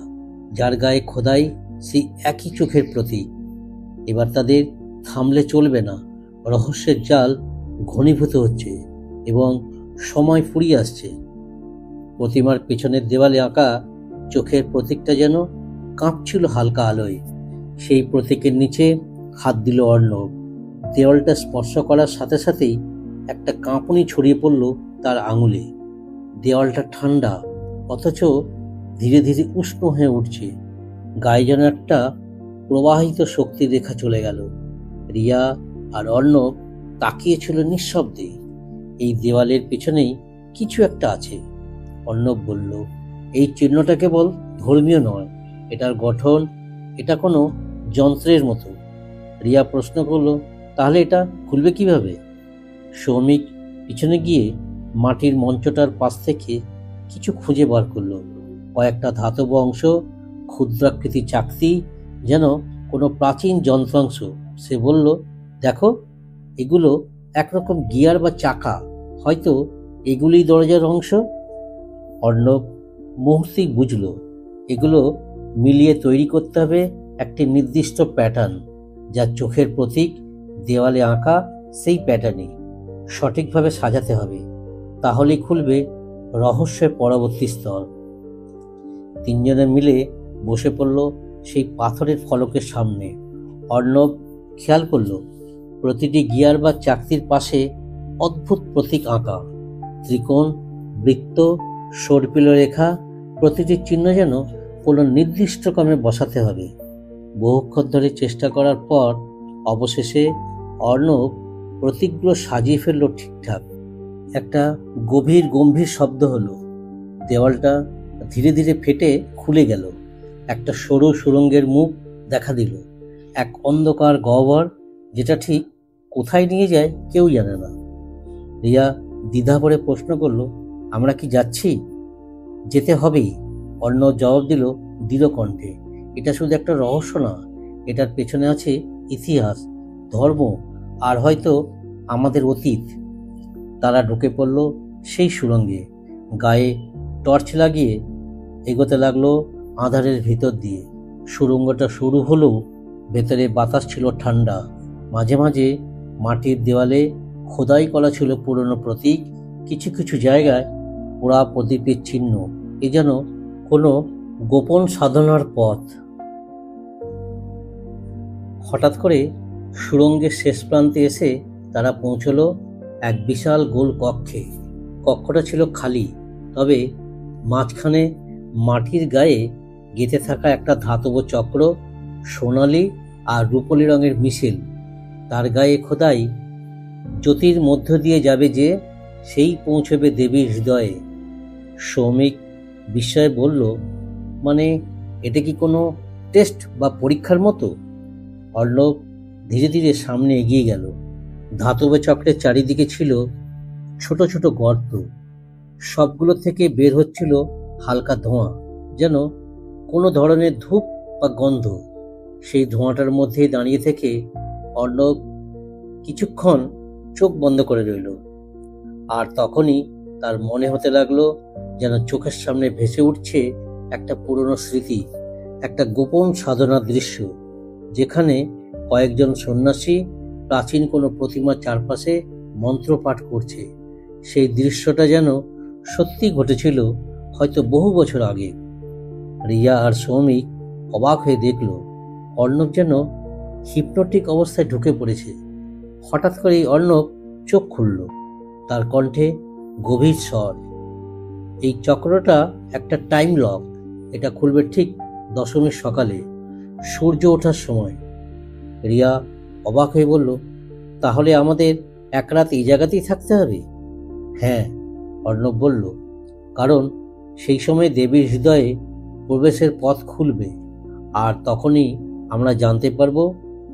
যার গায়ে খোদাই সেই একই চোখের প্রতীক। এবার তাদের থামলে চলবে না। রহস্যের জাল ঘনীভূত হচ্ছে এবং সময় ফুরিয়ে আসছে। প্রতিমার পেছনের দেওয়ালে আঁকা চোখের প্রতীকটা যেন কাঁপছিল হালকা আলোয়। সেই প্রতীকের নিচে হাত দিল অর্ণব। দেওয়ালটা স্পর্শ করার সাথে সাথেই একটা কাঁপুনি ছড়িয়ে পড়ল তার আঙুলে। দেওয়ালটা ঠান্ডা, অথচ ধীরে ধীরে উষ্ণ হয়ে উঠছে। গায়ে যেন একটা প্রবাহিত শক্তির রেখা চলে গেল। রিয়া আর অর্ণব তাকিয়েছিল নিঃশব্দে। এই দেওয়ালের পেছনেই কিছু একটা আছে, অর্ণব বলল। এই চিহ্নটা কেবল ধর্মীয় নয়, এটার গঠন, এটা কোনো যন্ত্রের মতো। রিয়া প্রশ্ন করল, তাহলে এটা খুলবে কিভাবে? সৌমিক পিছনে গিয়ে মাটির মঞ্চটার পাশ থেকে কিছু খুঁজে বার করলো। কয়েকটা ধাতব অংশ, ক্ষুদ্রাকৃতির চাকতি, যেন কোনো প্রাচীন যন্ত্রাংশ। সে বলল, দেখো, এগুলো একরকম গিয়ার বা চাকা, হয়তো এগুলি দরজার অংশ। অর্ণব মুহূর্তেই বুঝল এগুলো মিলিয়ে তৈরি করতে হবে একটি নির্দিষ্ট প্যাটার্ন, যা চোখের প্রতীক দেওয়ালে আঁকা সেই প্যাটার্নে সঠিকভাবে সাজাতে হবে, তাহলেই খুলবে রহস্যের পরবর্তী স্তর। তিনজনে মিলে বসে পড়ল সেই পাথরের ফলকের সামনে। অর্ণব খেয়াল করল প্রতিটি গিয়ার বা চাকতির পাশে অদ্ভুত প্রতীক আঁকা, ত্রিকোণ, বৃত্ত, সর্পিল রেখা। প্রতিটি চিহ্ন যেন কোনো নির্দিষ্ট ক্রমে বসাতে হবে। বহুক্ষণ ধরে চেষ্টা করার পর অবশেষে অর্ণব প্রতীকগুলো সাজিয়ে ফেলল ঠিকঠাক। একটা গম্ভীর শব্দ হলো। দেওয়ালটা ধীরে ধীরে ফেটে খুলে গেল। একটা সরু সুড়ঙ্গের মুখ দেখা দিল, এক অন্ধকার গহ্বর, যেটা ঠিক কোথায় নিয়ে যায় কেউ জানে না। রিয়া দ্বিধা ভরে প্রশ্ন করল, আমরা কি যাচ্ছি? যেতে হবেই, অর্ণব জবাব দিল দৃঢ় কণ্ঠে। এটা শুধু একটা রহস্য না, এটার পেছনে আছে ইতিহাস, ধর্ম, আর হয়তো আমাদের অতীত। তারা ঢুকে পড়ল সেই সুড়ঙ্গে। গায়ে টর্চ লাগিয়ে এগোতে লাগলো আঁধারের ভিতর দিয়ে। সুড়ঙ্গটা শুরু হলেও ভেতরে বাতাস ছিল ঠান্ডা। মাঝে মাঝে মাটির দেওয়ালে খোদাই করা ছিল পুরনো প্রতীক, কিছু কিছু জায়গায় পোড়া প্রদীপের চিহ্ন। এ যেন কোনো গোপন সাধনার পথ। হঠাৎ করে সুড়ঙ্গের শেষ প্রান্তে এসে তারা পৌঁছল এক বিশাল গোল কক্ষে। কক্ষটা ছিল খালি, তবে মাঝখানে মাটির গায়ে গেঁথে থাকা একটা ধাতব চক্র, সোনালি আর রূপলি রঙের মিশেল। তার গায়ে খোদাই, জ্যোতির মধ্য দিয়ে যাবে যে, সেই পৌঁছবে দেবীর হৃদয়ে। সৌমিক বিস্ময়ে বলল, মানে এটা কি কোনো টেস্ট বা পরীক্ষার মতো? অর্ণব ধীরে ধীরে সামনে এগিয়ে গেল। ধাতব চক্রের চারিদিকে ছিল ছোট ছোট গর্ত, সবগুলো থেকে বের হচ্ছিল হালকা ধোঁয়া, যেন কোনো ধরনের ধূপ বা গন্ধ। সেই ধোঁয়াটার মধ্যেই দাঁড়িয়ে থেকে অর্ণব কিছুক্ষণ চোখ বন্ধ করে রইল। আর তখনই তার মনে হতে লাগলো যেন চোখের সামনে ভেসে উঠছে একটা পুরনো স্মৃতি, একটা গোপন সাধনার দৃশ্য, যেখানে কয়েকজন সন্ন্যাসী প্রাচীন কোনো প্রতিমার চারপাশে মন্ত্রপাঠ করছে। সেই দৃশ্যটা যেন সত্যি ঘটেছিল, হয়তো বহু বছর আগে। রিয়া আর সৌমিক অবাক হয়ে দেখল অর্ণব যেন হিপনোটিক অবস্থায় ঢুকে পড়েছে। হঠাৎ করেই অর্ণব চোখ খুলল, তার কণ্ঠে গভীর স্বর। এই চক্রটা একটা টাইম লক, এটা খুলবে ঠিক দশমীর সকালে, সূর্য ওঠার সময়। রিয়া অবাক হয়ে বলল, তাহলে আমাদের এক রাত এই জায়গাতেই থাকতে হবে? হ্যাঁ, অর্ণব বলল, কারণ সেই সময় দেবীর হৃদয়ে প্রবেশের পথ খুলবে, আর তখনই আমরা জানতে পারবো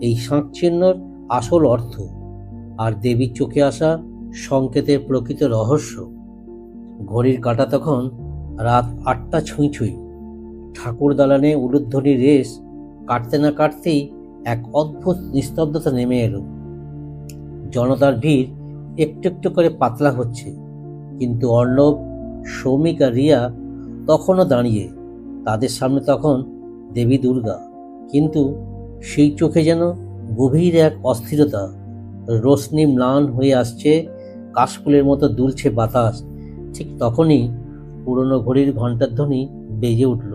এই শাঁখ চিহ্নর আসল অর্থ আর দেবীর চোখে আসা সংকেতের প্রকৃত রহস্য। ঘড়ির কাঁটা তখন রাত 8টা ছুঁই ছুঁই। ঠাকুর দালানে উলুধ্বনির রেশ কাটতে না কাটতেই এক অদ্ভুত নিস্তব্ধতা নেমে এলো। জনতার ভিড় একটু একটু করে পাতলা হচ্ছে, কিন্তু অর্ণব, সৌমিক আর রিয়া তখনও দাঁড়িয়ে। তাদের সামনে তখন দেবী দুর্গা, কিন্তু সেই চোখে যেন গভীর এক অস্থিরতা। রোশনি ম্লান হয়ে আসছে, কাশফুলের মতো দুলছে বাতাস। ঠিক তখনই পুরনো ঘড়ির ঘণ্টার ধ্বনি বেজে উঠল।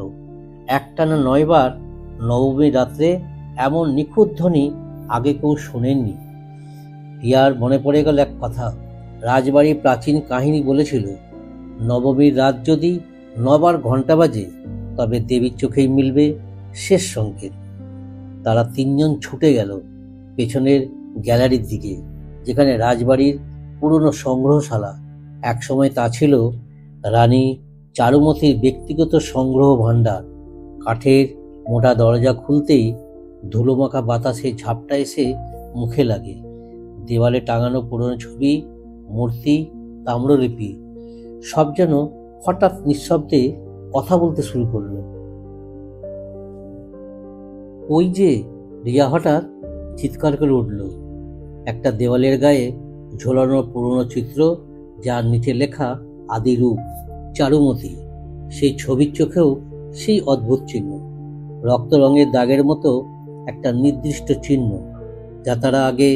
একটানা 9 বার। নবমী রাত্রে এমন নিখুঁত ধ্বনি আগে কেউ শোনেননি। রিয়ার মনে পড়ে গেল এক কথা। রাজবাড়ির প্রাচীন কাহিনী বলেছিল, নবমীর রাত যদি 9 বার ঘণ্টা বাজে, তবে দেবীর চোখেই মিলবে শেষ সংকেত। তারা তিনজন ছুটে গেল পেছনের গ্যালারির দিকে, যেখানে রাজবাড়ির পুরনো সংগ্রহশালা। একসময় তা ছিল রানী চারুমতির ব্যক্তিগত সংগ্রহ ভাণ্ডার। কাঠের মোটা দরজা খুলতেই ধুলোমাখা বাতাসে ঝাপটা এসে মুখে লাগে। দেওয়ালে টাঙানো পুরনো ছবি মূর্তি, তাম্রলিপি সব যেন হঠাৎ নিঃশব্দে কথা বলতে শুরু করলো। ওই যে, রিয়া হঠাৎ চিৎকার করে উঠল। একটা দেওয়ালের গায়ে ঝোলানো পুরনো চিত্র, যার নিচে লেখা আদি রূপ চারুমতি। সেই ছবির চোখেও সেই অদ্ভুত চিহ্ন, রক্ত রঙের দাগের মতো একটা নির্দিষ্ট চিহ্ন, যা তারা আগে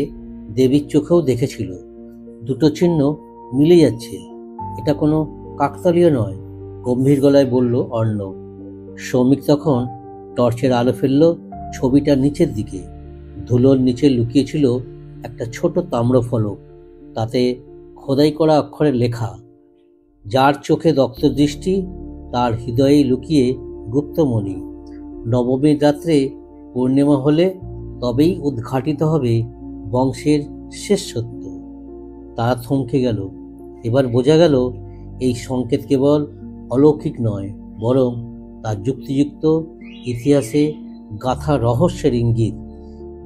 দেবীর চোখেও দেখেছিল। দুটো চিহ্ন মিলে যাচ্ছে। এটা কোনো কাকতালীয় নয়, গম্ভীর গলায় বলল অর্ণব। সৌমিক তখন টর্চের আলো ফেলল ছবিটার নিচের দিকে। ধুলোর নিচে লুকিয়েছিল একটা ছোট তাম্র ফলক, তাতে খোদাই করা অক্ষরে লেখা, যার চোখে দৃষ্টি তার হৃদয়েই লুকিয়ে গুপ্তমণি। নবমীর রাত্রে পূর্ণিমা হলে তবেই উদ্ঘাটিত হবে বংশের শেষ সত্য। তারা থমকে গেল। এবার বোঝা গেল এই সংকেত কেবল অলৌকিক নয়, বরং তার যুক্তিযুক্ত ইতিহাসে গাথা রহস্যের ইঙ্গিত।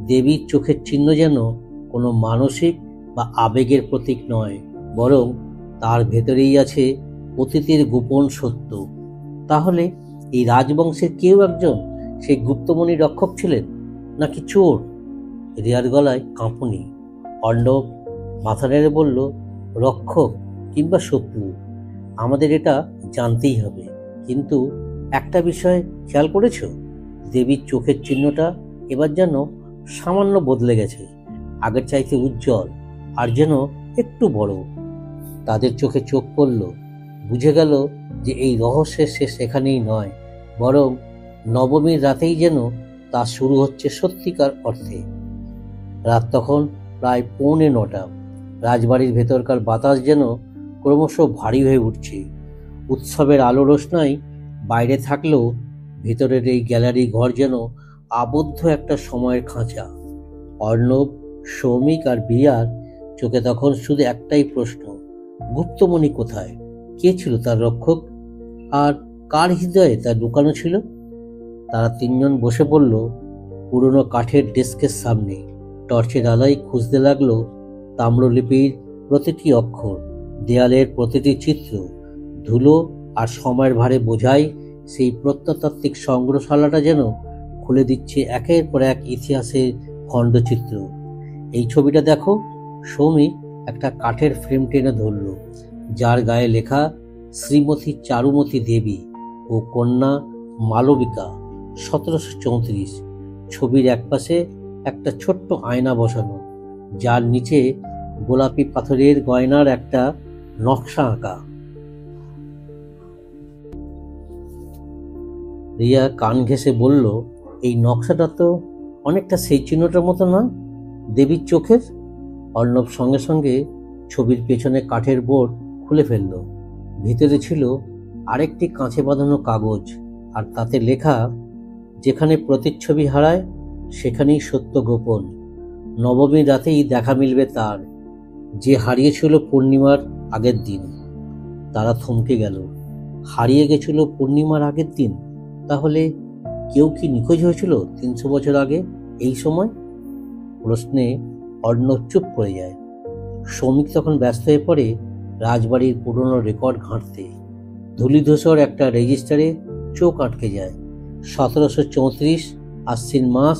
দেবীর চোখের চিহ্ন যেন কোনো মানসিক বা আবেগের প্রতীক নয়, বরং তার ভেতরেই আছে অতীতের গোপন সত্য। তাহলে এই রাজবংশের কেউ একজন সেই গুপ্তমণি রক্ষক ছিলেন, নাকি চোর? রিয়ার গলায় কাঁপুনি। অর্ণব মাথা নেড়ে বলল, রক্ষক কিংবা শত্রু, আমাদের এটা জানতেই হবে। কিন্তু একটা বিষয় খেয়াল করেছ? দেবীর চোখের চিহ্নটা এবার যেন সামান্য বদলে গেছে। আগের চাইতে উজ্জ্বল আর যেন একটু বড়। তাদের চোখে চোখ পড়ল। বুঝে গেল যে এই রহস্যের শেষ এখানেই নয়, বরং নবমীর রাতেই যেন তা শুরু হচ্ছে সত্যিকার অর্থে। রাত তখন প্রায় 9:45। রাজবাড়ির ভেতরকার বাতাস যেন ক্রমশ ভারী হয়ে উঠছে। উৎসবের আলো রোশনাই বাইরে থাকলেও ভেতরের এই গ্যালারি ঘর যেন আবদ্ধ একটা সময়ের খাঁচা। অর্ণব, সৌমিক আর বিয়ার চোখে তখন শুধু একটাই প্রশ্ন, গুপ্তমণি কোথায়? কে ছিল তার রক্ষক? আর কার হৃদয়ে তা লুকানো ছিল? তারা তিনজন বসে পড়ল পুরনো কাঠের ডেস্কের সামনে। টর্চের আলোয় খুঁজতে লাগলো তাম্রলিপির প্রতিটি অক্ষর, দেয়ালের প্রতিটি চিত্র। ধুলো আর সময়ের ভারে বোঝাই সেই প্রত্নতাত্ত্বিক সংগ্রহশালাটা যেন খুলে দিচ্ছে একের পর এক ইতিহাসের খণ্ডচিত্র। এই ছবিটা দেখো। সৌমিক একটা কাঠের ফ্রেম টেনে ধরল, যার গায়ে লেখা শ্রীমতী চারুমতী দেবী ও কন্যা মালবিকা, 1734। ছবির একপাশে একটা ছোট্ট আয়না বসানো, যার নিচে গোলাপি পাথরের গয়নার একটা নকশা আঁকা। রিয়া কান ঘেঁষে বলল, এই নকশাটা তো অনেকটা সেই চিহ্নটার মতো না, দেবীর চোখের? অর্ণব সঙ্গে সঙ্গে ছবির পেছনে কাঠের বোর্ড খুলে ফেলল। ভিতরে ছিল আরেকটি কাঁচে বাঁধানো কাগজ, আর তাতে লেখা, যেখানে প্রতিচ্ছবি হারায় সেখানেই সত্য গোপন। নবমীর রাতেই দেখা মিলবে তার, যে হারিয়েছিল পূর্ণিমার আগের দিন। তারা থমকে গেল। হারিয়ে গেছিল পূর্ণিমার আগের দিন? তাহলে কেউ কি নিখোঁজ হয়েছিল 300 বছর আগে এই সময়? প্রশ্নে অর্ণব চুপ করে যায়। সৌমিক তখন ব্যস্ত হয়ে পড়ে রাজবাড়ির পুরনো রেকর্ড ঘাঁটতে। ধূলিধূসর একটা রেজিস্টারে চোখ আটকে যায়। 1734 আশ্বিন মাস,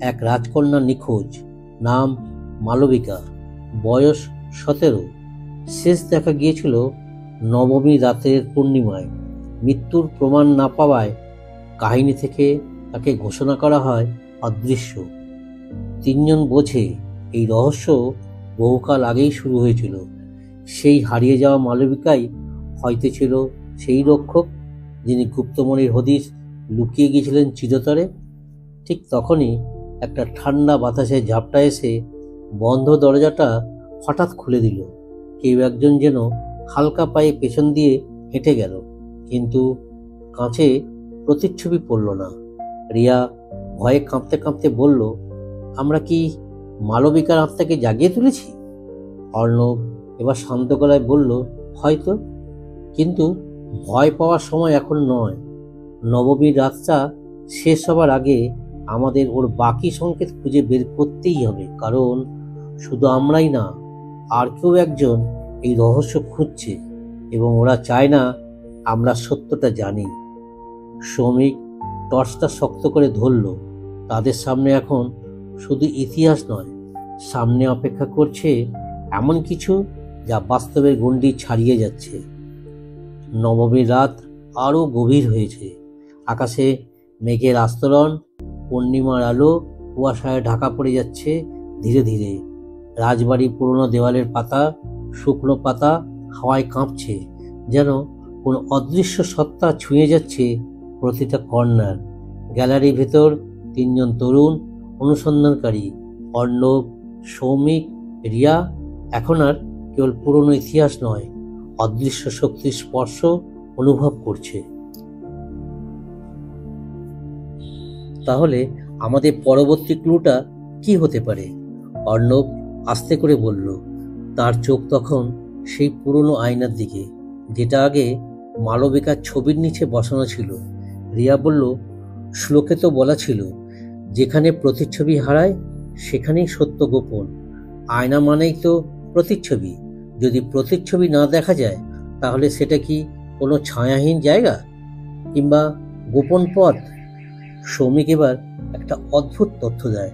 এক রাজকন্যা নিখোঁজ, নাম মালবিকা, বয়স 17। শেষ দেখা গিয়েছিল নবমী রাতের পূর্ণিমায়। মৃত্যুর প্রমাণ না পাওয়ায় কাহিনী থেকে তাকে ঘোষণা করা হয় অদৃশ্য। তিনজন বোঝে এই রহস্য বহুকাল আগেই শুরু হয়েছিল। সেই হারিয়ে যাওয়া মালবিকাই হয়তো ছিল সেই রক্ষক, যিনি গুপ্তমণির হদিশ লুকিয়ে গিয়েছিলেন চিরতরে। ঠিক তখনই একটা ঠান্ডা বাতাসে ঝাপটা এসে বন্ধ দরজাটা হঠাৎ খুলে দিল। কেউ একজন যেন হালকা পায়ে পেছন দিয়ে হেঁটে গেল, কিন্তু কাঁচে প্রতিচ্ছবি পড়ল না। রিয়া ভয়ে কাঁপতে কাঁপতে বলল, আমরা কি মালবিকার আত্মাকে জাগিয়ে তুলেছি? অর্ণব এবার শান্ত গলায় বলল, হয়তো, কিন্তু ভয় পাওয়ার সময় এখন নয়। নবমীর রাতটা শেষ হবার আগে আমাদের ওর বাকি সংকেত খুঁজে বের করতেই হবে, কারণ শুধু আমরাই না, আর কেউ একজন এই রহস্য খুঁজছে এবং ওরা চায় না আমরা সত্যটা জানি। শ্রমিক টর্চটা শক্ত করে ধরল। তাদের সামনে এখন শুধু ইতিহাস নয়, সামনে অপেক্ষা করছে এমন কিছু যা বাস্তবের গণ্ডি ছাড়িয়ে যাচ্ছে। নবমীর রাত আরও গভীর হয়েছে। আকাশে মেঘের আস্তরণ, পূর্ণিমার আলো কুয়াশায় ঢাকা পড়ে যাচ্ছে ধীরে ধীরে। রাজবাড়ির পুরনো দেওয়ালের পাতা, শুকনো পাতা হাওয়ায় কাঁপছে, যেন কোনো অদৃশ্য সত্তা ছুঁয়ে যাচ্ছে প্রতিটা কর্নার। গ্যালারির ভেতর তিনজন তরুণ অনুসন্ধানকারী, অর্ণব, সৌমিক, রিয়া, এখন আর কেবল পুরনো ইতিহাস নয়, অদৃশ্য শক্তির স্পর্শ অনুভব করছে। তাহলে আমাদের পরবর্তী ক্লুটা কি হতে পারে? অর্ণব আস্তে করে বলল। তার চোখ তখন সেই পুরনো আয়নার দিকে, যেটা আগে মালবিকার ছবির নিচে বসানো ছিল। রিয়া বলল, শ্লোকে তো বলা ছিল, যেখানে প্রতিচ্ছবি হারায় সেখানেই সত্য গোপন। আয়না মানেই তো প্রতিচ্ছবি। যদি প্রতিচ্ছবি না দেখা যায়, তাহলে সেটা কি কোনো ছায়াহীন জায়গা কিংবা গোপন পথ? সৌমিক এবার একটা অদ্ভুত তথ্য দেয়।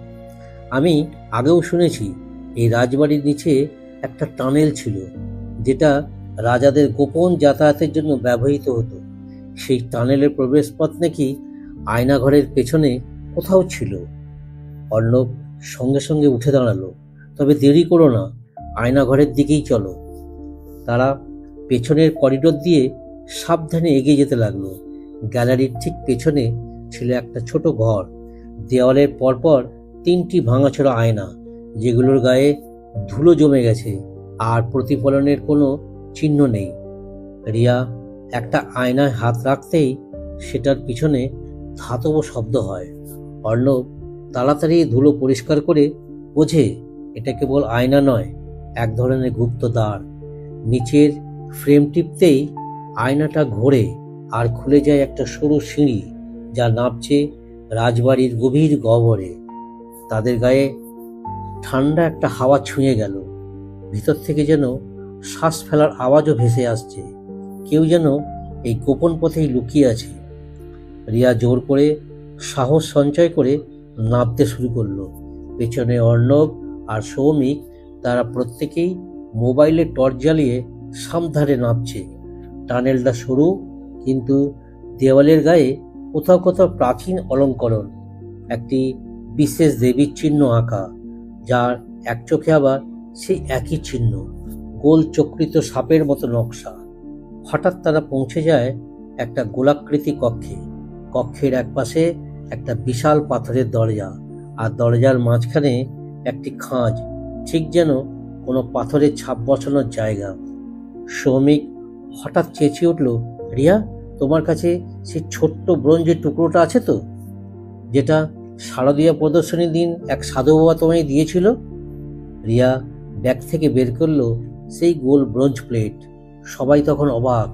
আমি আগেও শুনেছি এই রাজবাড়ির নিচে একটা টানেল ছিল, যেটা রাজাদের গোপন যাতায়াতের জন্য ব্যবহৃত হতো। সেই টানেলের প্রবেশপথ নাকি আয়নাঘরের পেছনে কোথাও ছিল। অর্ণব সঙ্গে সঙ্গে উঠে দাঁড়ালো। তবে দেরি করো না, আয়নাঘরের দিকেই চলো। তারা পেছনের করিডোর দিয়ে সাবধানে এগিয়ে যেতে লাগলো। গ্যালারির ঠিক পেছনে ছিল একটা ছোট ঘর। দেওয়ালের পরপর তিনটি ভাঙাচোরা আয়না, যেগুলোর গায়ে ধুলো জমে গেছে আর প্রতিফলনের কোনো চিহ্ন নেই। রিয়া একটা আয়নায় হাত রাখতেই সেটার পিছনে ধাতব শব্দ হয়। অর্ণব তাড়াতাড়ি ধুলো পরিষ্কার করে বোঝে এটা কেবল আয়না নয়, এক ধরনের গুপ্ত দ্বার। নিচের ফ্রেম টিপতেই আয়নাটা ঘোরে আর খুলে যায় একটা সরু সিঁড়ি, যা নামছে রাজবাড়ির গভীর গহ্বরে। তাদের গায়ে ঠান্ডা একটা হাওয়া ছুঁয়ে গেল। ভিতর থেকে যেন শ্বাস ফেলার আওয়াজও ভেসে আসছে। কেউ যেন এই গোপন পথেই লুকিয়ে আছে। রিয়া জোর করে সাহস সঞ্চয় করে নামতে শুরু করলো। পেছনে অর্ণব আর সৌমিক, তারা প্রত্যেকেই মোবাইলে টর্চ জ্বালিয়ে সাবধানে নামছে। টানেলটা সরু, কিন্তু দেওয়ালের গায়ে কোথাও কোথাও প্রাচীন অলঙ্করণ, একটি বিশেষ দেবীর চিহ্ন আঁকা, যার এক চোখে আবার সেই একই চিহ্ন, গোল চক্রিত সাপের মতো নকশা। হঠাৎ তারা পৌঁছে যায় একটা গোলাকৃতি কক্ষে। কক্ষের একপাশে একটা বিশাল পাথরের দরজা, আর দরজার মাঝখানে একটি খাঁজ, ঠিক যেন কোনো পাথরের ছাপ বসানোর জায়গা। সৌমিক হঠাৎ চেঁচিয়ে উঠল, রিয়া, তোমার কাছে সেই ছোট্ট ব্রোঞ্জের টুকরোটা আছে তো, যেটা শারদীয়া প্রদর্শনীর দিন এক সাধু বাবা তোমায় দিয়েছিল? রিয়া ব্যাগ থেকে বের করলো সেই গোল ব্রোঞ্জ প্লেট। সবাই তখন অবাক।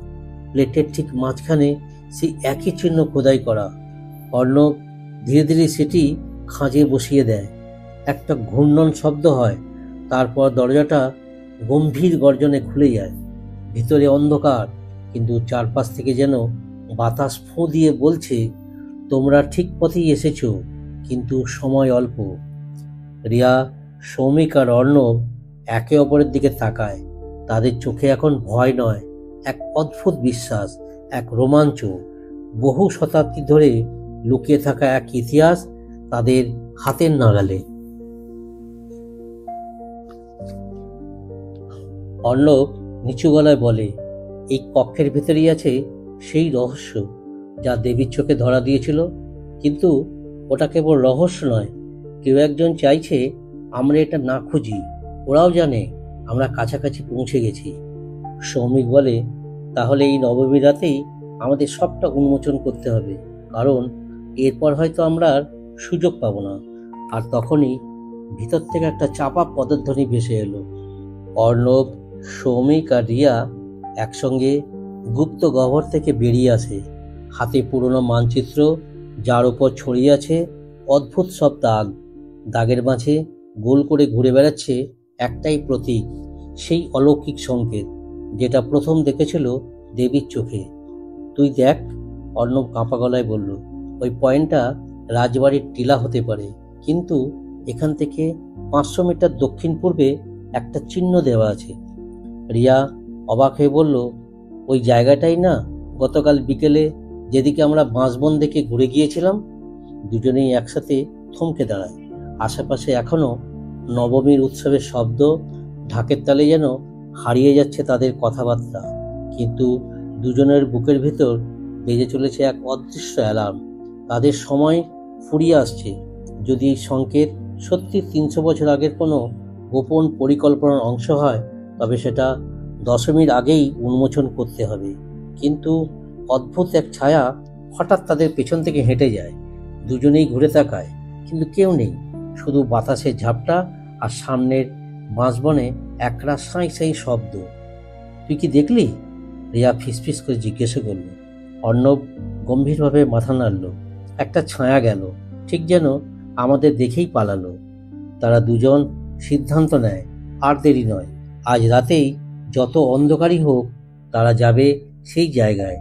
প্লেটের ঠিক মাঝখানে সেই একই চিহ্ন খোদাই করা। অর্ণব ধীরে ধীরে সেটি খাঁজে বসিয়ে দেয়। একটা ঘূর্ণন শব্দ হয়, তারপর দরজাটা গম্ভীর গর্জনে খুলে যায়। ভিতরে অন্ধকার, কিন্তু চারপাশ থেকে যেন বাতাস ফু দিয়ে বলছে, তোমরা ঠিক পথেই এসেছো, কিন্তু সময় অল্প। রিয়া, সৌমিক আর অর্ণব একে অপরের দিকে তাকায়। তাদের চোখে এখন ভয় নয়, এক অদ্ভুত বিশ্বাস, এক রোমাঞ্চ। বহু শতাব্দী ধরে লুকিয়ে থাকা এক ইতিহাস তাদের হাতের নাগালে। অর্ণব নিচু গলায় বলে, এই কক্ষের ভেতরেই আছে সেই রহস্য যা দেবীর চোখে ধরা দিয়েছিল। কিন্তু ওটা কেবল রহস্য নয়, কেউ একজন চাইছে আমরা এটা না খুঁজি। ওরাও জানে আমরা কাছাকাছি পৌঁছে গেছি। সৌমিক বলে, তাহলে এই নবমী রাতেই আমাদের সবটা উন্মোচন করতে হবে, কারণ এরপর হয়তো আমরা আর সুযোগ পাবো না। আর তখনই ভিতর থেকে একটা চাপা পদধ্বনি ভেসে এলো। অর্ণব, সৌমিক আর রিয়া একসঙ্গে গুপ্ত গহ্বর থেকে বেরিয়ে আসে। হাতে পুরনো মানচিত্র, যার উপর ছড়িয়ে আছে অদ্ভুত সব দাগ। দাগের মাঝে গোল করে ঘুরে বেড়াচ্ছে একটাই প্রতীক, সেই অলৌকিক সংকেত যেটা প্রথম দেখেছিল দেবীর চোখে। তুই দেখ, অর্ণব কাঁপা গলায় বলল, ওই পয়েন্টটা রাজবাড়ির টিলা হতে পারে, কিন্তু এখান থেকে 500 মিটার দক্ষিণ পূর্বে একটা চিহ্ন দেওয়া আছে। রিয়া অবাক হয়ে বলল, ওই জায়গাটাই না গতকাল বিকেলে যেদিকে আমরা বাঁশবন দেখে ঘুরে গিয়েছিলাম? দুজনেই একসাথে থমকে দাঁড়ায়। আশেপাশে এখনো নবমীর উৎসবের শব্দ, ঢাকের তালে যেন হারিয়ে যাচ্ছে তাদের কথাবার্তা, কিন্তু দুজনের বুকের ভিতর বেজে চলেছে এক অদৃশ্য অ্যালার্ম। তাদের সময় ফুরিয়ে আসছে। যদি এই সংকেত সত্যি 300 বছর আগের কোনো গোপন পরিকল্পনার অংশ হয়, তবে সেটা দশমীর আগেই উন্মোচন করতে হবে। কিন্তু অদ্ভুত এক ছায়া হঠাৎ তাদের পেছন থেকে হেঁটে যায়। দুজনেই ঘুরে তাকায়, কিন্তু কেউ নেই, শুধু বাতাসের ঝাপটা আর সামনের বাঁশবনে একরা সাঁই সাঁই শব্দ। তুই কি দেখলি? রিয়া ফিসফিস করে জিজ্ঞাসা করল। অর্ণব গম্ভীরভাবে মাথা নাড়ল। একটা ছায়া গেল, ঠিক যেন আমাদের দেখেই পালালো। তারা দুজন সিদ্ধান্ত নেয়, আর দেরি নয়, আজ রাতেই যত অন্ধকারই হোক তারা যাবে সেই জায়গায়,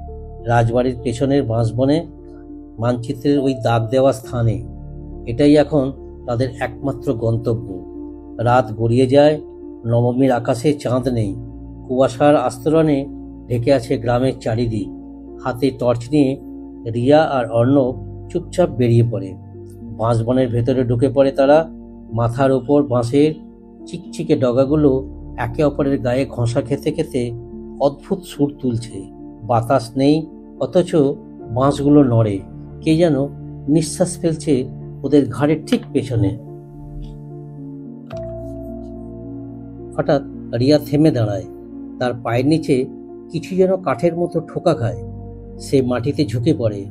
রাজবাড়ির পেছনের বাঁশবনে, মানচিত্রের ওই দাগ দেওয়া স্থানে। এটাই এখন তাদের একমাত্র গন্তব্য। রাত গড়িয়ে যায়, নবমীর আকাশে চাঁদ নেই, কুয়াশার আস্তরণে ঢেকে আছে গ্রামের চারিদিক। হাতে টর্চ নিয়ে রিয়া আর অর্ণব চুপচাপ বেরিয়ে পড়ে। বাঁশবনের ভেতরে ঢুকে পড়ে তারা। মাথার ওপর বাঁশের চিকচিকে ডগাগুলো একে অপরের গায়ে ঘষা খেতে খেতে অদ্ভুত সুর তুলছে। বাতাস নেই, অথচ বাঁশগুলো নড়ে। কে যেন নিঃশ্বাস ফেলছে ওদের ঘাড়ের ঠিক পেছনে। হঠাৎ রিয়া থেমে দাঁড়ায়। তার পায়ের নিচে কিছু যেন কাঠের মতো ঠোকা খায়। সে মাটিতে ঝুঁকে পড়ে।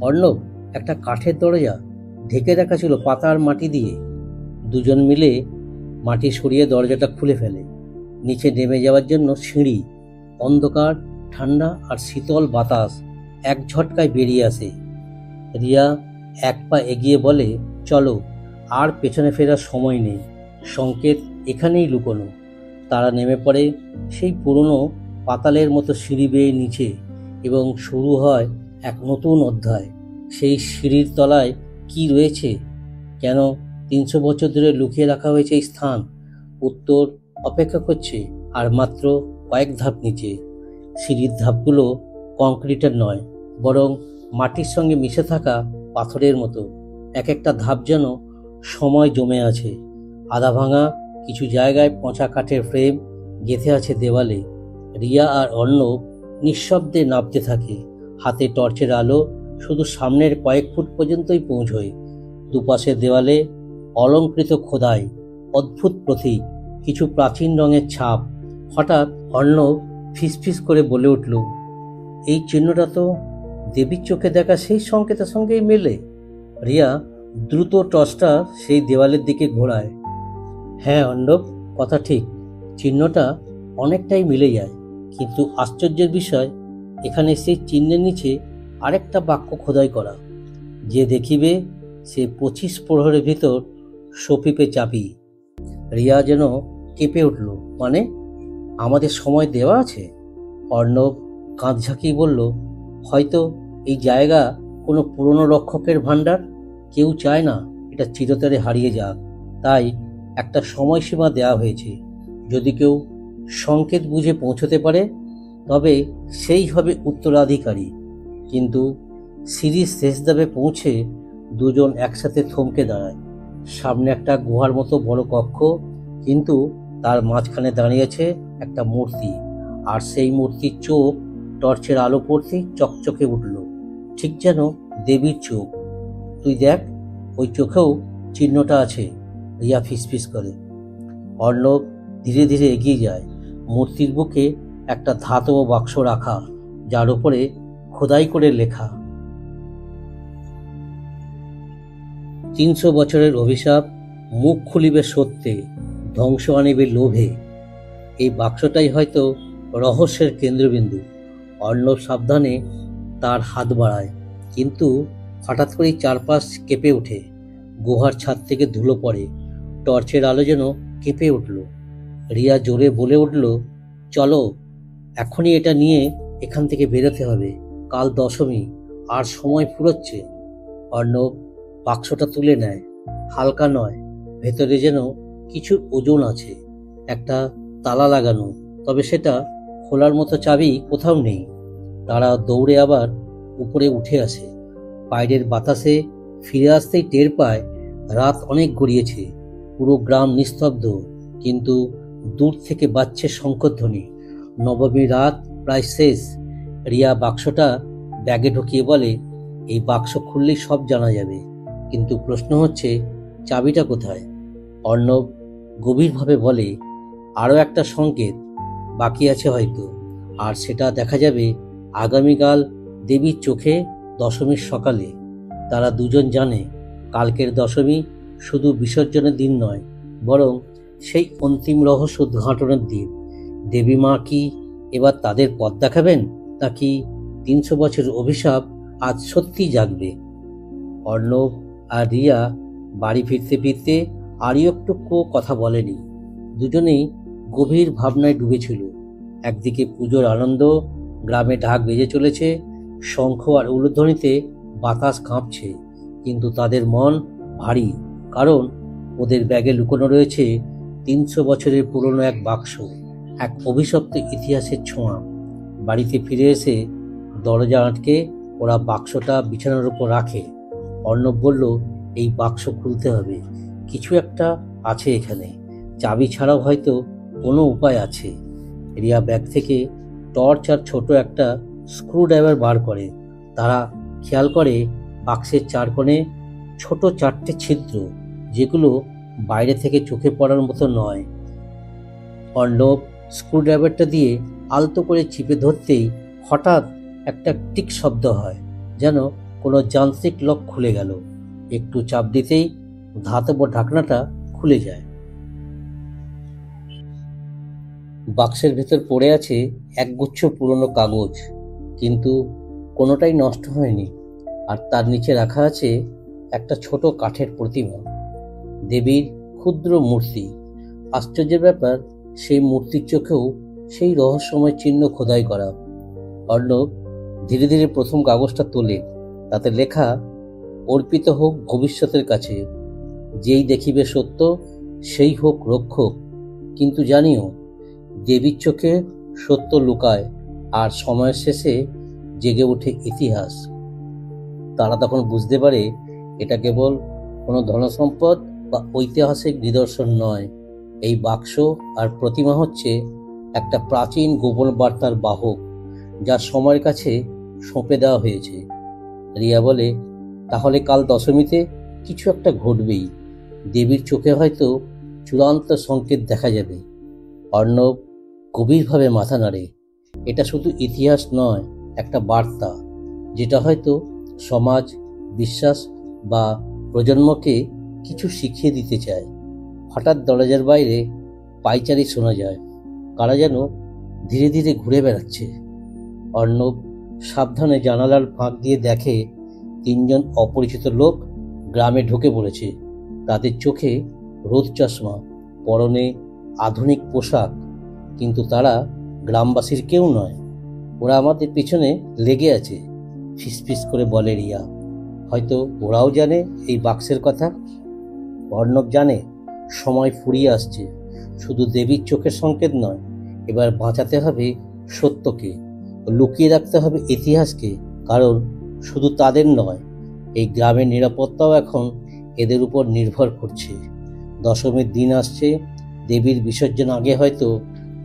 অর্ণব, একটা কাঠের দরজা, ঢেকে রাখা ছিল পাতা আর মাটি দিয়ে। দুজন মিলে মাটি সরিয়ে দরজাটা খুলে ফেলে। নিচে নেমে যাওয়ার জন্য সিঁড়ি। অন্ধকার, ঠান্ডা আর শীতল বাতাস এক ঝটকায় বেরিয়ে আসে। রিয়া এক পা এগিয়ে বলে, চলো, আর পেছনে ফেরার সময় নেই, সংকেত এখানেই লুকোনো। তারা নেমে পড়ে সেই পুরনো পাতালের মতো সিঁড়ি বেয়ে নিচে, এবং শুরু হয় এক নতুন অধ্যায়। সেই সিঁড়ির তলায় কি রয়েছে? কেন 300 বছর ধরে লুকিয়ে রাখা হয়েছে এই স্থান? উত্তর অপেক্ষা করছে আর মাত্র কয়েক ধাপ নিচে। সিঁড়ির ধাপগুলো কংক্রিটের নয়, বরং মাটির সঙ্গে মিশে থাকা পাথরের মতো। এক একটা ধাপ যেন সময় জমে আছে। আধা ভাঙা, কিছু জায়গায় পচা কাঠের ফ্রেম গেঁথে আছে দেওয়ালে। রিয়া আর অর্ণব নিঃশব্দে নামতে থাকে। হাতে টর্চের আলো শুধু সামনের কয়েক ফুট পর্যন্তই পৌঁছয়। দুপাশের দেওয়ালে অলংকৃত খোদাই, অদ্ভুত প্রতীক, কিছু প্রাচীন রঙের ছাপ। হঠাৎ অর্ণব ফিসফিস করে বলে উঠল, এই চিহ্নটা তো দেবীর চোখে দেখা সেই সংকেতের সঙ্গেই মেলে। রিয়া দ্রুত টর্চটা সেই দেওয়ালের দিকে ঘোরায়। হ্যাঁ অর্ণব, কথা ঠিক, চিহ্নটা অনেকটাই মিলে যায়, কিন্তু আশ্চর্যের বিষয়, এখানে সেই চিহ্নের নিচে আরেকটা বাক্য খোদাই করা, যে দেখিবে সে 25 প্রহরের ভিতর সফিপে চাপি। রিয়া যেন কেঁপে উঠল। মানে আমাদের সময় দেওয়া আছে? অর্ণব কাঁধ ঝাঁকিয়ে বলল, হয়তো এই জায়গা কোনো পুরনো রক্ষকের ভাণ্ডার। কেউ চায় না এটা চিরতরে হারিয়ে যাক, তাই একটা সময়সীমা দেওয়া হয়েছে। যদি কেউ সংকেত বুঝে পৌঁছতে পারে, তবে সেই হবে উত্তরাধিকারী। কিন্তু সিঁড়ির শেষ ধাপে পৌঁছে দুজন একসাথে থমকে দাঁড়ায়। সামনে একটা গুহার মতো বড় কক্ষ, কিন্তু তার মাঝখানে দাঁড়িয়েছে একটা মূর্তি, আর সেই মূর্তির চোখ টর্চের আলো পড়তেই চকচকে উঠল, ঠিক যেন দেবীর চোখ। তুই দেখ, ওই চোখেও চিহ্নটা আছে, রিয়া ফিসফিস করে। অর্ণব ধীরে ধীরে এগিয়ে যায়। মূর্তির বুকে একটা ধাতব বাক্স রাখা, যার উপরে খোদাই করে লেখা, 300 বছরের অভিশাপ, মুখ খুলিবে সত্যে, ধ্বংস আনিবে লোভে। এই বাক্সটাই হয়তো রহস্যের কেন্দ্রবিন্দু। অর্ণব সাবধানে তার হাত বাড়ায়, কিন্তু হঠাৎ করেই চারপাশ কেঁপে ওঠে। গুহার ছাদ থেকে ধুলো পড়ে, টর্চের আলো যেন কেঁপে উঠল। রিয়া জোরে বলে উঠল, চলো, এখনই এটা নিয়ে এখান থেকে বেরোতে হবে। কাল দশমী, আর সময় ফুরোচ্ছে। অর্ণব বাক্সটা তুলে নেয়। হালকা নয়, ভেতরে যেন কিছুর ওজন আছে। একটা তালা লাগানো, তবে সেটা খোলার মতো চাবি কোথাও নেই। তারা দৌড়ে আবার উপরে উঠে আসে। বাইরের বাতাসে ফিরে আসতেই টের পায় রাত অনেক গড়িয়েছে। পুরো গ্রাম নিস্তব্ধ, কিন্তু দূর থেকে বাজছে শঙ্খধ্বনি। নবমী রাত প্রায় শেষ। রিয়া বাক্সটা ব্যাগে ঢুকিয়ে বলে, এই বাক্স খুললেই সব জানা যাবে। কিন্তু প্রশ্ন হচ্ছে, চাবিটা কোথায়? অর্ণব গভীরভাবে বলে, আরও একটা সংকেত বাকি আছে হয়তো, আর সেটা দেখা যাবে আগামীকাল দেবীর চোখে দশমীর সকালে। তারা দুজন জানে কালকের দশমী শুধু বিসর্জনের দিন নয়, বরং সেই অন্তিম রহস্য উদ্ঘাটনের দিন। দেবী মা কি এবার তাদের পথ দেখাবেন, নাকি 300 বছরের অভিশাপ আজ সত্যি জাগবে? অর্ণব আর রিয়া বাড়ি ফিরতে ফিরতে আরও একটু কথা বলেনি। দুজনেই গভীর ভাবনায় ডুবেছিল। একদিকে পুজোর আনন্দ, গ্রামে ঢাক বেজে চলেছে, শঙ্খ আর উলুধ্বনিতে বাতাস কাঁপছে, কিন্তু তাদের মন ভারী, কারণ ওদের ব্যাগে লুকোনো রয়েছে 300 বছরের পুরনো এক বাক্স, এক অভিশপ্ত ইতিহাসের ছোঁয়া। বাড়িতে ফিরে এসে দরজা আটকে ওরা বাক্সটা বিছানার উপর রাখে। অর্ণব বলল, এই বাক্স খুলতে হবে, কিছু একটা আছে এখানে, চাবি ছাড়াও হয়তো কোনো উপায় আছে। রিয়া ব্যাগ থেকে টর্চ আর ছোট একটা স্ক্রুড্রাইভার বার করে। তারা খেয়াল করে বাক্সের চার কোণে ছোট 4টে ছিদ্র, যেগুলো বাইরে থেকে চোখে পড়ার মতো নয়। অর্ণব স্ক্রুড্রাইভারটা দিয়ে আলতো করে চিপে ধরতেই হঠাৎ একটা টিক শব্দ হয়, যেন কোনো যান্ত্রিক লক খুলে গেল। একটু চাপ দিতেই ধাতব ঢাকনাটা খুলে যায়। বাক্সের ভেতর পড়ে আছে একগুচ্ছ পুরনো কাগজ, কিন্তু কোনোটাই নষ্ট হয়নি। আর তার নিচে রাখা আছে একটা ছোট কাঠের প্রতিমা, দেবীর ক্ষুদ্র মূর্তি। আশ্চর্যের ব্যাপার, সেই মূর্তির চোখেও সেই রহস্যময় চিহ্ন খোদাই করা। অর্ণব ধীরে ধীরে প্রথম কাগজটা তোলে। তাতে লেখা, অর্পিত হোক ভবিষ্যতের কাছে, যেই দেখিবে সত্য সেই হোক রক্ষক। কিন্তু জানিও, দেবীর চোখে সত্য লুকায়, আর সময়ের শেষে জেগে ওঠে ইতিহাস। তারা তখন বুঝতে পারে এটা কেবল কোনো ধনসম্পদ বা ঐতিহাসিক নিদর্শন নয়। এই বাক্স আর প্রতিমা হচ্ছে একটা প্রাচীন গোপন বার্তার বাহক, যা সময়ের কাছে সঁপে দেওয়া হয়েছে। রিয়া বলে, তাহলে কাল দশমীতে কিছু একটা ঘটবেই। দেবীর চোখে হয়তো চূড়ান্ত সংকেত দেখা যাবে। অর্ণব গভীরভাবে মাথা নাড়ে। এটা শুধু ইতিহাস নয়, একটা বার্তা, যেটা হয়তো সমাজ, বিশ্বাস বা প্রজন্মকে কিছু শিখিয়ে দিতে চায়। হঠাৎ দরজার বাইরে পায়চারি শোনা যায়, কারা যেন ধীরে ধীরে ঘুরে বেড়াচ্ছে। অর্ণব সাবধানে জানালার ফাঁক দিয়ে দেখে 3জন অপরিচিত লোক গ্রামে ঢুকে পড়েছে। তাদের চোখে রোদ চশমা, পরনে আধুনিক পোশাক, কিন্তু তারা গ্রামবাসীর কেউ নয়। ওরা আমাদের পিছনে লেগে আছে, ফিসফিস করে বলে রিয়া। হয়তো ওরাও জানে এই বাক্সের কথা। অর্ণব জানে সময় ফুরিয়ে আসছে। শুধু দেবীর চোখের সংকেত নয়, এবার বাঁচাতে হবে সত্যকে, লুকিয়ে রাখতে হবে ইতিহাসকে, কারণ শুধু তাদের নয়, এই গ্রামের নিরাপত্তাও এখন এদের উপর নির্ভর করছে। দশমীর দিন আসছে, দেবীর বিসর্জন আগে হয়তো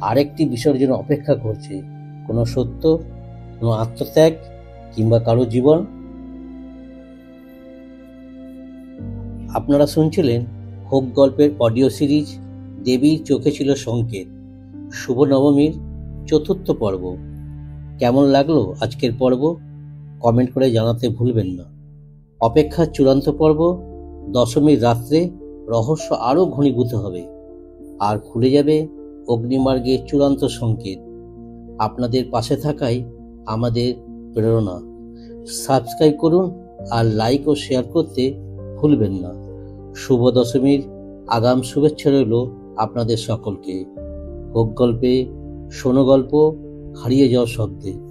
আরেকটি বিসর্জন অপেক্ষা করছে, কোনো সত্য, কোনো আত্মত্যাগ, কিংবা কারো জীবন। আপনারা শুনছিলেন হোক গল্পের অডিও সিরিজ দেবীর চোখে ছিল সংকেত, শুভ নবমীর 4র্থ পর্ব। কেমন লাগলো আজকের পর্ব? কমেন্ট করে জানাতে ভুলবেন না। অপেক্ষার চূড়ান্ত পর্ব, দশমীর রাত্রে রহস্য আরও ঘনীভূত হবে, আর খুলে যাবে অগ্নিমার্গের চূড়ান্ত সংকেত। আপনাদের পাশে থাকাই আমাদের প্রেরণা। সাবস্ক্রাইব করুন আর লাইক ও শেয়ার করতে ভুলবেন না। শুভ দশমীর আগাম শুভেচ্ছা রইল আপনাদের সকলকে। হোক গল্পে, শোনো গল্প, হারিয়ে যাওয়া শব্দে।